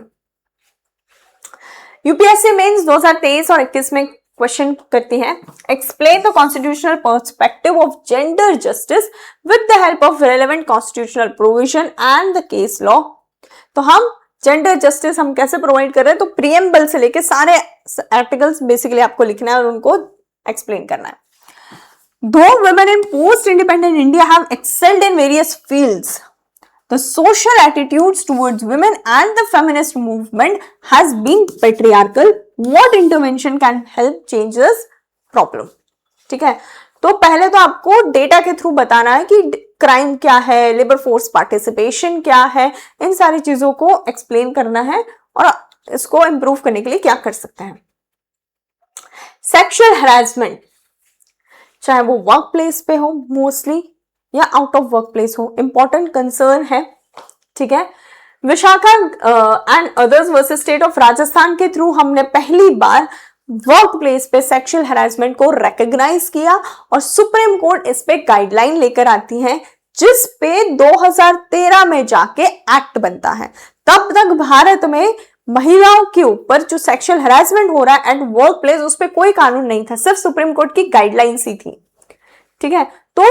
यूपीएससी मेंस 2023 और 21 में क्वेश्चन करती है. Explain the constitutional perspective of gender justice with the help of relevant constitutional provision and the case law. तो हम जेंडर जस्टिस हम कैसे प्रोवाइड कर रहे हैं, तो प्रीएम्बल से लेके सारे आर्टिकल्स बेसिकली आपको लिखना है और उनको एक्सप्लेन करना है. दो women in post-independent India have excelled in various fields. The social attitudes towards women and the feminist movement has been patriarchal. What intervention can help change this problem? ठीक है, तो पहले तो आपको डेटा के थ्रू बताना है कि क्राइम क्या है, लेबर फोर्स पार्टिसिपेशन क्या है, इन सारी चीजों को एक्सप्लेन करना है और इसको इंप्रूव करने के लिए क्या कर सकते हैं. सेक्सुअल हैरेसमेंट, चाहे वो वर्क प्लेस पे हो मोस्टली या आउट ऑफ वर्क प्लेस हो, इंपॉर्टेंट कंसर्न है. ठीक है, Vishakha and others versus state of Rajasthan के थ्रू हमने पहली बार वर्क प्लेस पे सेक्सुअल हैरेसमेंट को रिकॉग्नाइज किया और सुप्रीम कोर्ट इस पे गाइडलाइन लेकर आती है, जिस पे 2013 में जाके एक्ट बनता है. तब तक भारत में महिलाओं के ऊपर जो सेक्सुअल हैरेसमेंट हो रहा है एट वर्क प्लेस, उस पर कोई कानून नहीं था, सिर्फ सुप्रीम कोर्ट की गाइडलाइंस ही थी. ठीक है, तो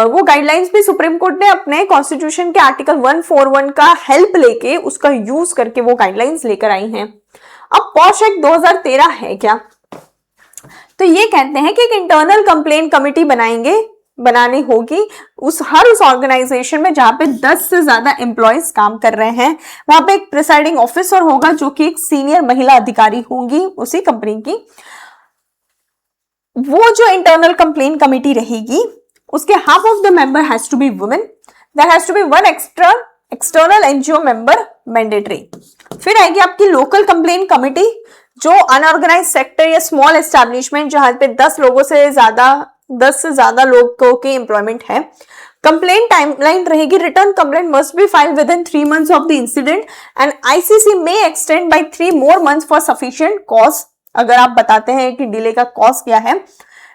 वो गाइडलाइंस भी सुप्रीम कोर्ट ने अपने कॉन्स्टिट्यूशन के आर्टिकल 141 का हेल्प लेके उसका यूज करके वो गाइडलाइंस लेकर आई हैं. अब पॉश एक्ट 2013 है क्या, तो ये कहते हैं कि एक इंटरनल कंप्लेंट कमेटी बनानी होगी उस ऑर्गेनाइजेशन में जहां पे 10 से ज्यादा एम्प्लॉयज काम कर रहे हैं. वहां पे एक प्रिसाइडिंग ऑफिसर होगा जो कि एक सीनियर महिला अधिकारी होंगी उसी कंपनी की. वो जो इंटरनल कंप्लेंट कमेटी रहेगी उसके half of the member has to be women. There has to be one external NGO member mandatory. फिर आएगी आपकी लोकल कंप्लेंट कमेटी, जो अनऑर्गेनाइज सेक्टर या स्मॉल एस्टैब्लिशमेंट जहां पे 10 से ज्यादा लोगों की एम्प्लॉयमेंट है. कंप्लेंट टाइमलाइन रहेगी, written complaint must be filed within 3 months of the incident and ICC may extend by 3 more months for sufficient cause. अगर आप बताते हैं कि डिले का कॉज क्या है.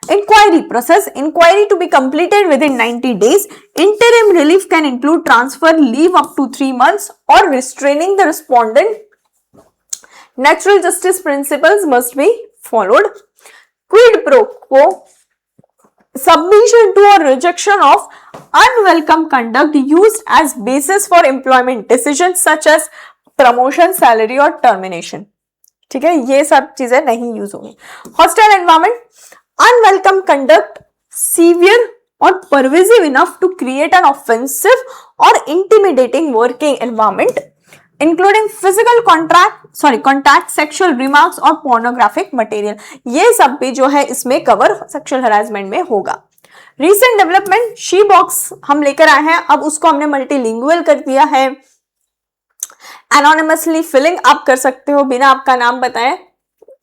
Inquiry process, inquiry to be completed within 90 days. Interim relief can include transfer, leave up to 3 months or restraining the respondent. Natural justice principles must be followed. Quid pro quo, submission to or rejection of unwelcome conduct used as basis for employment decisions such as promotion, salary और termination. ठीक है, ये सब चीजें नहीं use होंगी. Hostile environment, unwelcome conduct severe और pervasive enough to create an offensive or intimidating working environment including physical contact, sexual remarks और pornographic material. ये सब भी जो है इसमें कवर सेक्सुअल हरासमेंट में होगा. Recent development, शी बॉक्स हम लेकर आए हैं, अब उसको हमने मल्टीलिंगुअल कर दिया है. एनोनिमसली फिलिंग आप कर सकते हो बिना आपका नाम बताए.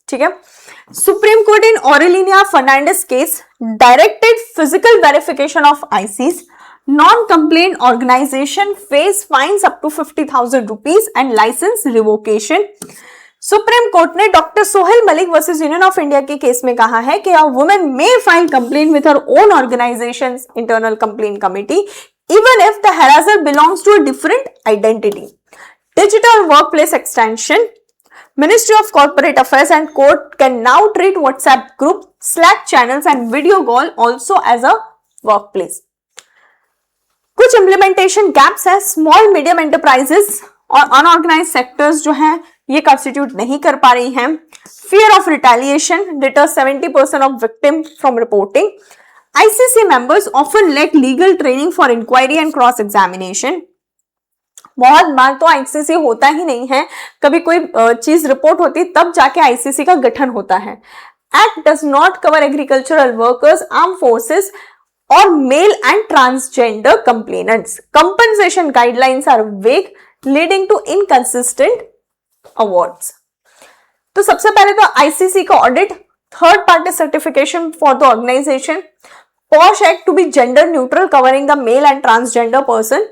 ठीक है. Supreme court in Aureliano Fernandes case directed physical verification of ICs. Non-complaint organization face fines up to 50,000 rupees and license revocation. Supreme court ने doctor Sohail Malik versus union of India के केस में कहा है कि a woman may file complaint with her own organization's internal complaint committee even if the harasser belongs to a different identity. Digital workplace extension. Ministry of Corporate Affairs and Court can now treat WhatsApp group, Slack channels and video call also as a workplace. कुछ implementation gaps है. Small medium enterprises और unorganised sectors जो हैं ये constitute नहीं कर पा रही हैं. Fear of retaliation deters 70% of victim from reporting. ICC members often lack legal training for inquiry and cross examination. बहुत बार तो आईसीसी होता ही नहीं है, कभी कोई चीज रिपोर्ट होती तब जाके आईसीसी का गठन होता है. Act does not cover agricultural workers, arm forces or male and transgender complainants. Compensation guidelines are vague, leading to inconsistent awards. तो सबसे पहले तो आईसीसी का audit, third party certification for the organization, POSH act to be gender neutral covering the male and transgender person,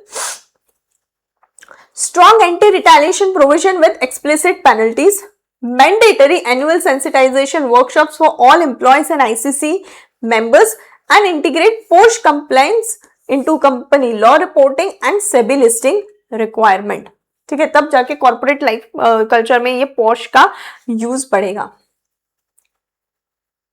strong anti retaliation provision with explicit penalties, mandatory annual sensitization workshops for all employees and ICC members and integrate post compliance into company law reporting and SEBI listing requirement. ठीक है, तब जाके corporate life culture में ये पोश का use बढ़ेगा.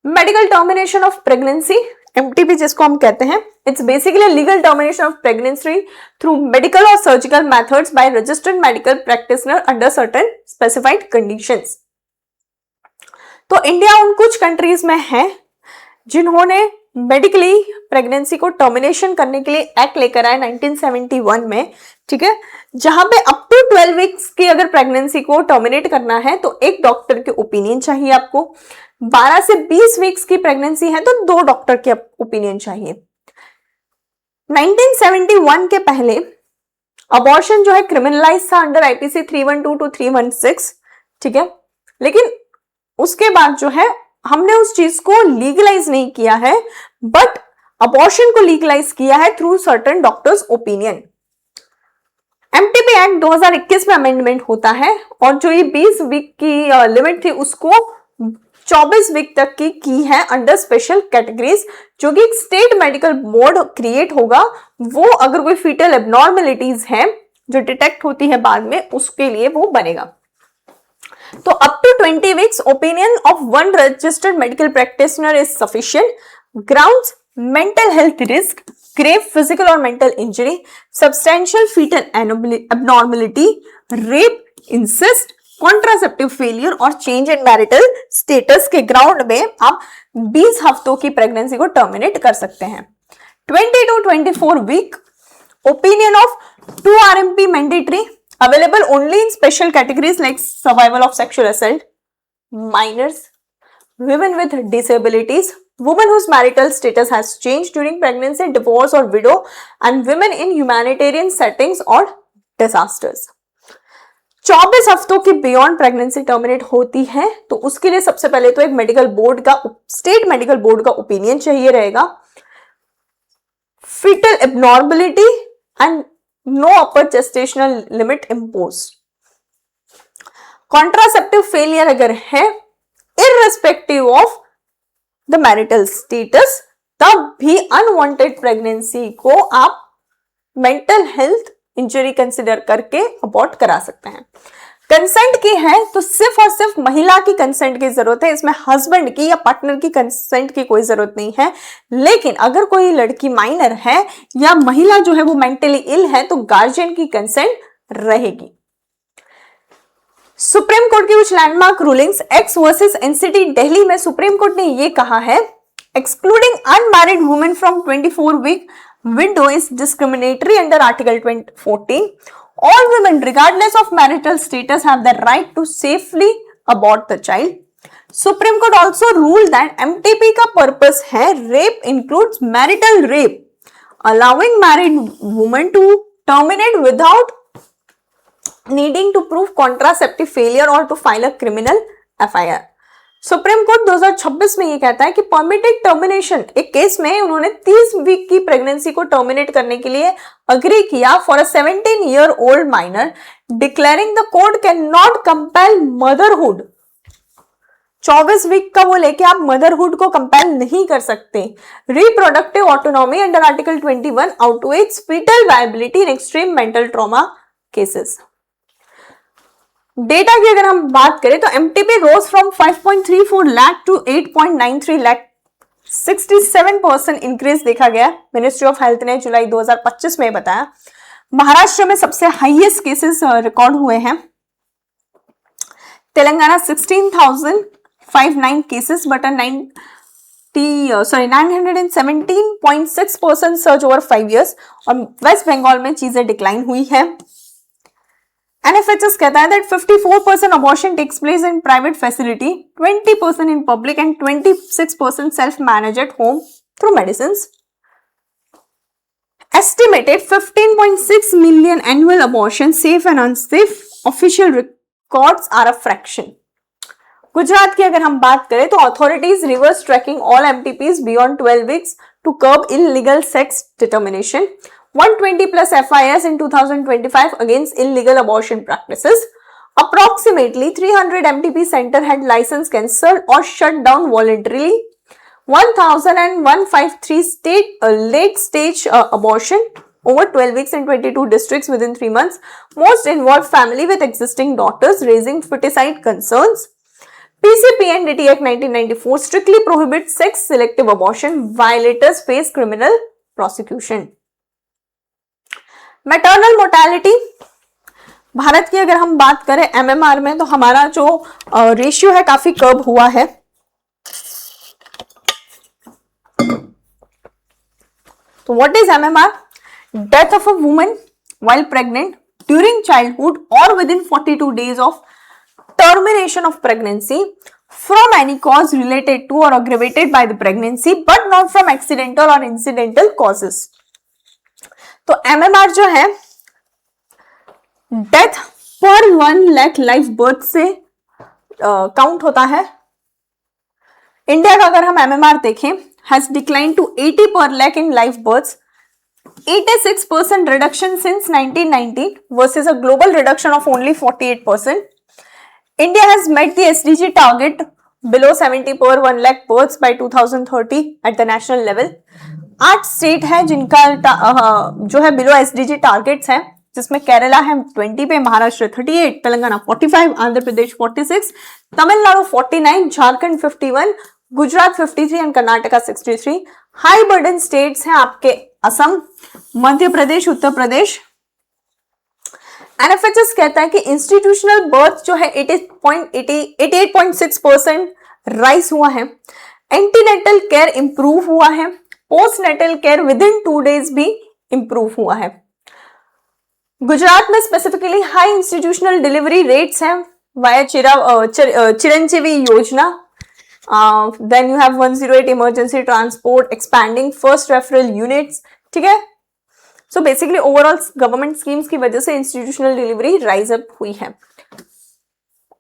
Medical termination of pregnancy, MTP जिसको हम कहते हैं, it's basically legal termination of pregnancy through medical और surgical methods by registered medical practitioner under certain specified conditions. तो इंडिया उन कुछ कंट्रीज में है जिन्होंने मेडिकली प्रेगनेंसी को टर्मिनेशन करने के लिए एक्ट लेकर आए 1971 में. ठीक है, जहां पे अप टू 12 वीक्स की अगर प्रेगनेंसी को टर्मिनेट करना है तो एक डॉक्टर के ओपिनियन चाहिए आपको. 12 से 20 वीक्स की प्रेगनेंसी है तो 2 डॉक्टर के ओपिनियन चाहिए. 1971 के पहले अबॉर्शन जो है क्रिमिनलाइज था अंडर आईपीसी 312 टू 316. ठीक है, लेकिन उसके बाद जो है हमने उस चीज को लीगलाइज नहीं किया है, बट अबॉर्शन को लीगलाइज किया है through certain doctors opinion. MTP act 2021 में अमेंडमेंट होता है और जो ये 20 वीक की लिमिट थी उसको 24 वीक तक की है अंडर स्पेशल कैटेगरीज, जो कि एक स्टेट मेडिकल बोर्ड क्रिएट होगा. वो अगर कोई फीटल एबनॉर्मलिटीज है जो डिटेक्ट होती है बाद में, उसके लिए वो बनेगा. तो up to 20 weeks opinion of one registered medical practitioner is sufficient. Grounds: mental health risk, grave physical or mental injury, substantial fetal abnormality, rape, incest, contraceptive failure और change in marital status के ground में आप 20 हफ्तों की pregnancy को terminate कर सकते हैं. 20 to 24 week opinion of 2 RMP mandatory, available only in special categories like survival of sexual assault, minors, women with disabilities, women whose marital status has changed during pregnancy, divorce or widow, and women in humanitarian settings or disasters. 24 हफ्तों की beyond pregnancy terminate होती है तो उसके लिए सबसे पहले तो एक मेडिकल बोर्ड का, स्टेट मेडिकल बोर्ड का ओपिनियन चाहिए रहेगा. fetal abnormality and no upper gestational limit imposed. Contraceptive failure अगर है irrespective of the marital status, तब भी अनवांटेड प्रेगनेंसी को आप मेंटल हेल्थ इंजरी कंसिडर करके अबॉर्ट करा सकते हैं. कंसेंट की है तो सिर्फ और सिर्फ महिला की कंसेंट की जरूरत है, इसमें हस्बैंड की या पार्टनर की कंसेंट की कोई जरूरत नहीं है। लेकिन अगर कोई लड़की माइनर है या महिला जो है वो मेंटली इल है तो गार्जियन की कंसेंट रहेगी। सुप्रीम कोर्ट की कुछ landmark rulings. X versus NCT Delhi में सुप्रीम कोर्ट ने ये कहा है, excluding unmarried women from 24 week window is discriminatory under article 14। All women, regardless of marital status, have the right to safely abort the child. Supreme Court also ruled that MTP का purpose है rape includes marital rape, allowing married women to terminate without needing to prove contraceptive failure or to file a criminal FIR. Supreme court 2026 में ये कहता है कि permitted termination, एक case में उन्होंने 30 वीक की प्रेगनेंसी को टर्मिनेट करने के लिए अग्री किया for a 17-year-old minor, declaring the court can not compel motherhood. 24 week का वो लेके आप मदरहुड को कंपेल नहीं कर सकते। Reproductive autonomy under article 21 outweighs foetal viability in extreme mental trauma cases. Data की अगर हम बात करें तो MTP rose from 5.34 lakh to 8.93 lakh, 67% increase देखा गया। मिनिस्ट्री ऑफ हेल्थ ने जुलाई 2025 में बताया। महाराष्ट्र में सबसे हाईएस्ट केसेस रिकॉर्ड हुए हैं। Telangana 16,059 cases but 917.6% surge over 5 years। और वेस्ट बंगाल में चीजें डिक्लाइन हुई है। NFHS कहता है that 54% abortion takes place in private facility, 20% in public and 26% self-managed at home through medicines. Estimated 15.6 million annual abortions, safe and unsafe. Official records are a fraction. Gujarat की अगर हम बात करें तो authorities reverse tracking all MTPs beyond 12 weeks to curb illegal sex determination. 120 plus FIRs in 2025 against illegal abortion practices. Approximately 300 MTP center had license cancelled or shut down voluntarily. 1,153 late stage abortion over 12 weeks in 22 districts within 3 months. Most involved family with existing daughters, raising foeticide concerns. PCPNDT Act 1994 strictly prohibits sex selective abortion. Violators face criminal prosecution. Maternal mortality, Bharat की अगर हम बात करें MMR में तो हमारा जो ratio है काफी कर्व हुआ है। तो what is MMR? Death of a woman while pregnant during childhood और within 42 days of termination of pregnancy from any cause related to और aggravated by the pregnancy but not from accidental और incidental causes. तो MMR जो है death per 1 lakh life birth से count होता है। India का अगर हम एमएमआर देखें has decline to 80 per lakh in live births, 86% reduction since 1990 versus a global reduction of only 48%। India has met the SDG target below 70 per 1 lakh births by 2030 at the national level. 8 state है जिनका जो है below SDG targets हैं, जिसमें केरला है 20 पे, Maharashtra 38, Telangana 45, Andhra Pradesh 46, Tamil Nadu 49, Jharkhand 51, Gujarat 53 and Karnataka 63। High burden states हैं आपके असम, मध्य प्रदेश, उत्तर प्रदेश। एनएफएचएस कहता है कि इंस्टीट्यूशनल बर्थ जो है 88.6% राइज हुआ है। एंटीनेटल केयर इंप्रूव हुआ है। Postnatal care within 2 days भी इंप्रूव हुआ है। गुजरात में specifically high institutional delivery rates हैं via Chiranjeevi Yojana. Then you have 108 emergency transport, expanding first referral units. ठीक है, so basically overall government schemes की वजह से इंस्टीट्यूशनल डिलीवरी राइज अप हुई है।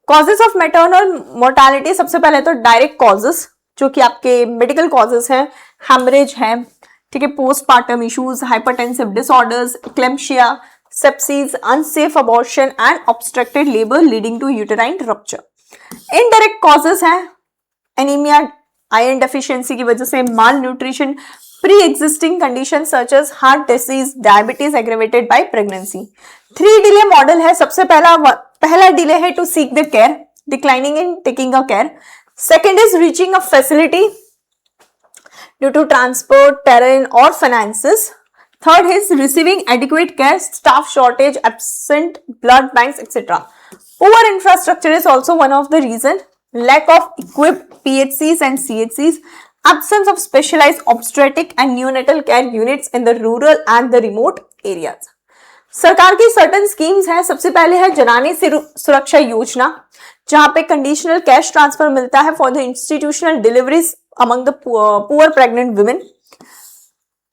कॉजेस ऑफ मैटरनल मोर्टालिटी, सबसे पहले तो डायरेक्ट कॉजेस जो कि आपके मेडिकल कॉजेस हैं, हेमरेज है, ठीक है, postpartum issues, hypertensive disorders, eclampsia, sepsis, unsafe abortion and obstructed labour leading to uterine rupture. Indirect causes हैं एनीमिया, आयरन डेफिशिएंसी की वजह से, malnutrition, pre existing condition such as heart disease, diabetes aggravated by pregnancy. 3 delay model है। सबसे पहला delay है to seek the care, declining in taking a care. Second is reaching a facility due to transport, terrain और finances. Third is receiving adequate care, staff shortage, absent blood banks, etc. Poor infrastructure is also one of the reason. Lack of equipped PHCs and CHCs, absence of specialized obstetric and neonatal care units in the rural and the remote areas. सरकार की certain schemes हैं. सबसे पहले है जनानी सुरक्षा योजना, जहां पे कंडीशनल कैश ट्रांसफर मिलता है for the institutional deliveries among the poor pregnant women.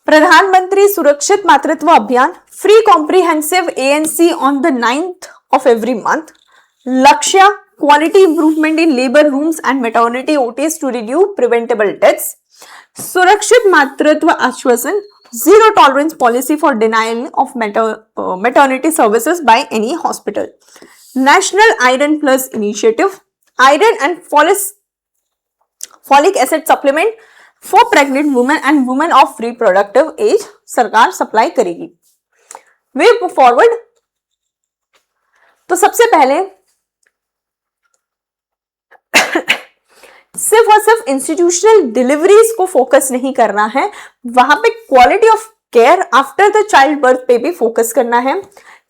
प्रधानमंत्री सुरक्षित मातृत्व अभियान, free comprehensive ANC on the 9th of every month. लक्ष्य, quality improvement in labour rooms and maternity OTs to reduce preventable deaths. सुरक्षित मातृत्व आश्वासन, zero tolerance policy for denial of maternity services by any hospital. National iron plus initiative, iron and folic acid supplement for pregnant women and women of reproductive as सरकार supply करेगी. Way forward. तो सबसे पहले सिर्फ और सिर्फ institutional deliveries को focus नहीं करना है, वहां पे quality of care after the child birth पे भी फोकस करना है.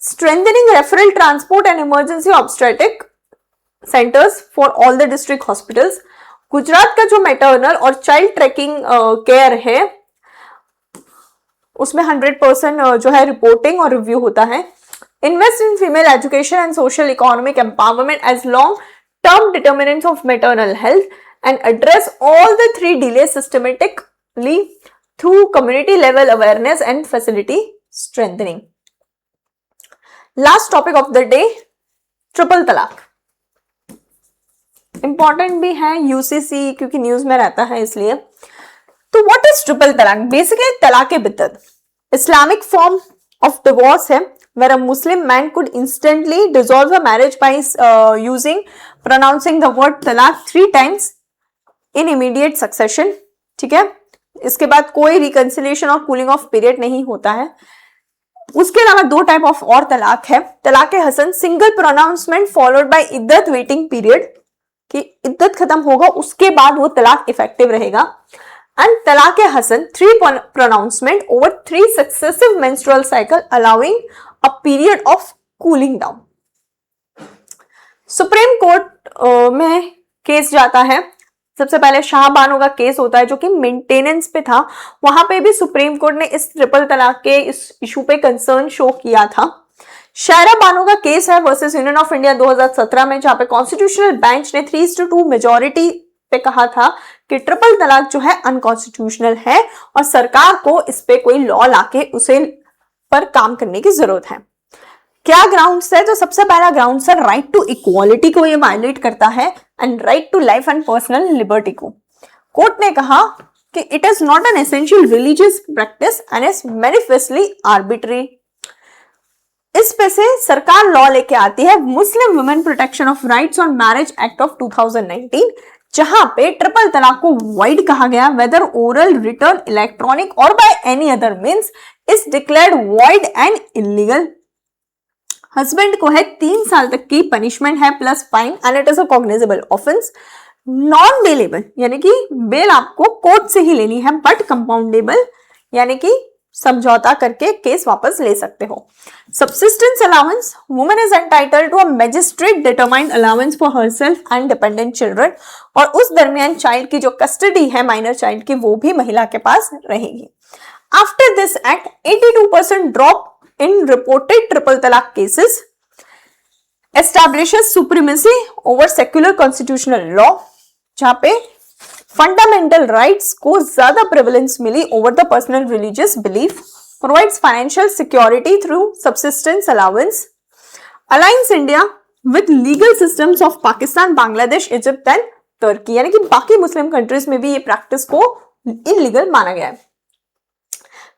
Strengthening referral transport and emergency obstetric centres for all the district hospitals. Gujarat का जो मैटरनल और चाइल्ड ट्रैकिंग केयर है उसमें 100% जो है रिपोर्टिंग और रिव्यू होता है. Invest in female education and social economic empowerment as long term determinants of maternal health and address all the 3 delay systematically through community level awareness and facility strengthening. Last topic of the day, triple तलाक. Important भी है UCC क्योंकि news में रहता है इसलिए. तो what is triple तलाक? बेसिकली तलाक बिद्दत इस्लामिक फॉर्म ऑफ डिवोर्स है where a Muslim man could instantly dissolve a marriage by pronouncing the word talaq 3 times in immediate succession. ठीक है, इसके बाद कोई रिकंसिलिएशन और कूलिंग ऑफ पीरियड नहीं होता है. उसके अलावा 2 टाइप ऑफ और तलाक है. तलाक हसन, सिंगल प्रोनाउंसमेंट फॉलोड बाय इद्दत वेटिंग पीरियड, कि इद्दत खत्म होगा उसके बाद वो तलाक इफेक्टिव रहेगा. एंड तलाक हसन, 3 pronouncement over 3 successive menstrual cycle allowing a period of cooling down. Supreme court में केस जाता है. सबसे पहले शाहबानो का केस होता है जो कि मेंटेनेंस पे था. वहां पे भी सुप्रीम कोर्ट ने इस ट्रिपल तलाक के इस इशू पे कंसर्न शो किया था. शायरा बानो का केस है वर्सेस यूनियन ऑफ इंडिया 2017 में, जहां पे कॉन्स्टिट्यूशनल बेंच ने 3:2 मेजोरिटी पे कहा था कि ट्रिपल तलाक जो है अनकॉन्स्टिट्यूशनल है और सरकार को इस पे कोई लॉ लाके उसे पर काम करने की जरूरत है. क्या ग्राउंड्स है? तो सबसे पहला ग्राउंड है राइट टू इक्वालिटी को ये वायलेट करता है and right to life and personal liberty को. कोर्ट ने कहा कि it is not an essential religious practice and is manifestly arbitrary. इस पे से सरकार लॉ लेके आती है Muslim women protection of rights on marriage act of 2019, जहां पे ट्रिपल तलाक को वाइड कहा गया, वेदर ओरल, रिटर्न, इलेक्ट्रॉनिक और by any other means is declared void and illegal. Husband को है 3 साल तक की पनिशमेंट है plus fine and it is a cognizable offence. Non bailable यानी कि बेल आपको कोर्ट से ही लेनी है, बट कंपाउंडेबल यानी कि समझौता करके केस वापस ले सकते हो. Subsistence allowance, woman is entitled to a magistrate determined allowance for herself and dependent children, और उस दरमियान चाइल्ड की जो कस्टडी है माइनर चाइल्ड की वो भी महिला के पास रहेगी. After this act 82% drop in reported triple talaq cases, establishes supremacy over secular constitutional law, जहां पे फंडामेंटल राइट्स को ज्यादा प्रेवलेंस मिली over the personal religious belief, provides financial security through subsistence allowance, aligns India with legal systems of Pakistan, Bangladesh, Egypt and Turkey, यानी कि बाकी Muslim countries में भी ये प्रैक्टिस को इलीगल माना गया है.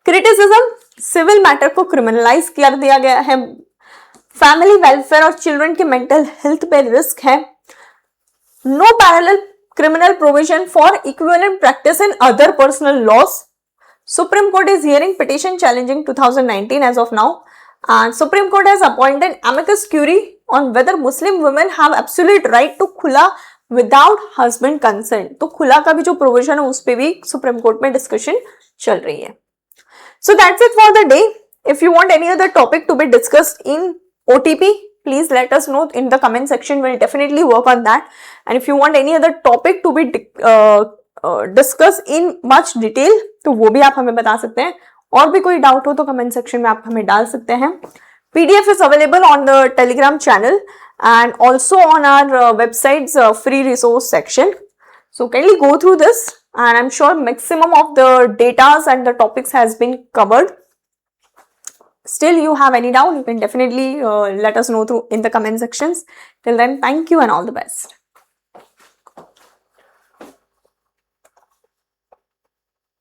क्रिटिसिज्म, सिविल मैटर को क्रिमिनलाइज कर दिया गया है. फैमिली वेलफेयर और चिल्ड्रन के मेंटल हेल्थ पे रिस्क है. No parallel criminal provision for equivalent practice in other personal laws. Supreme court is hearing petition challenging 2019 as of now, and Supreme Court has appointed amicus curiae on whether Muslim women have absolute right to खुला without husband consent. तो खुला का भी जो provision है उस पे भी सुप्रीम कोर्ट में डिस्कशन चल रही है. So that's it for the day. If you want any other topic to be discussed in OTP, please let us know in the comment section. We'll definitely work on that. And if you want any other topic to be discussed in much detail, तो वो भी आप हमें बता सकते हैं. और भी कोई डाउट हो तो कमेंट सेक्शन में आप हमें डाल सकते हैं. PDF is available on the Telegram channel and also on our website's free resource section. So kindly go through this, and I'm sure maximum of the datas and the topics has been covered. Still you have any doubt, you can definitely let us know through in the comment sections. Till then, thank you and all the best.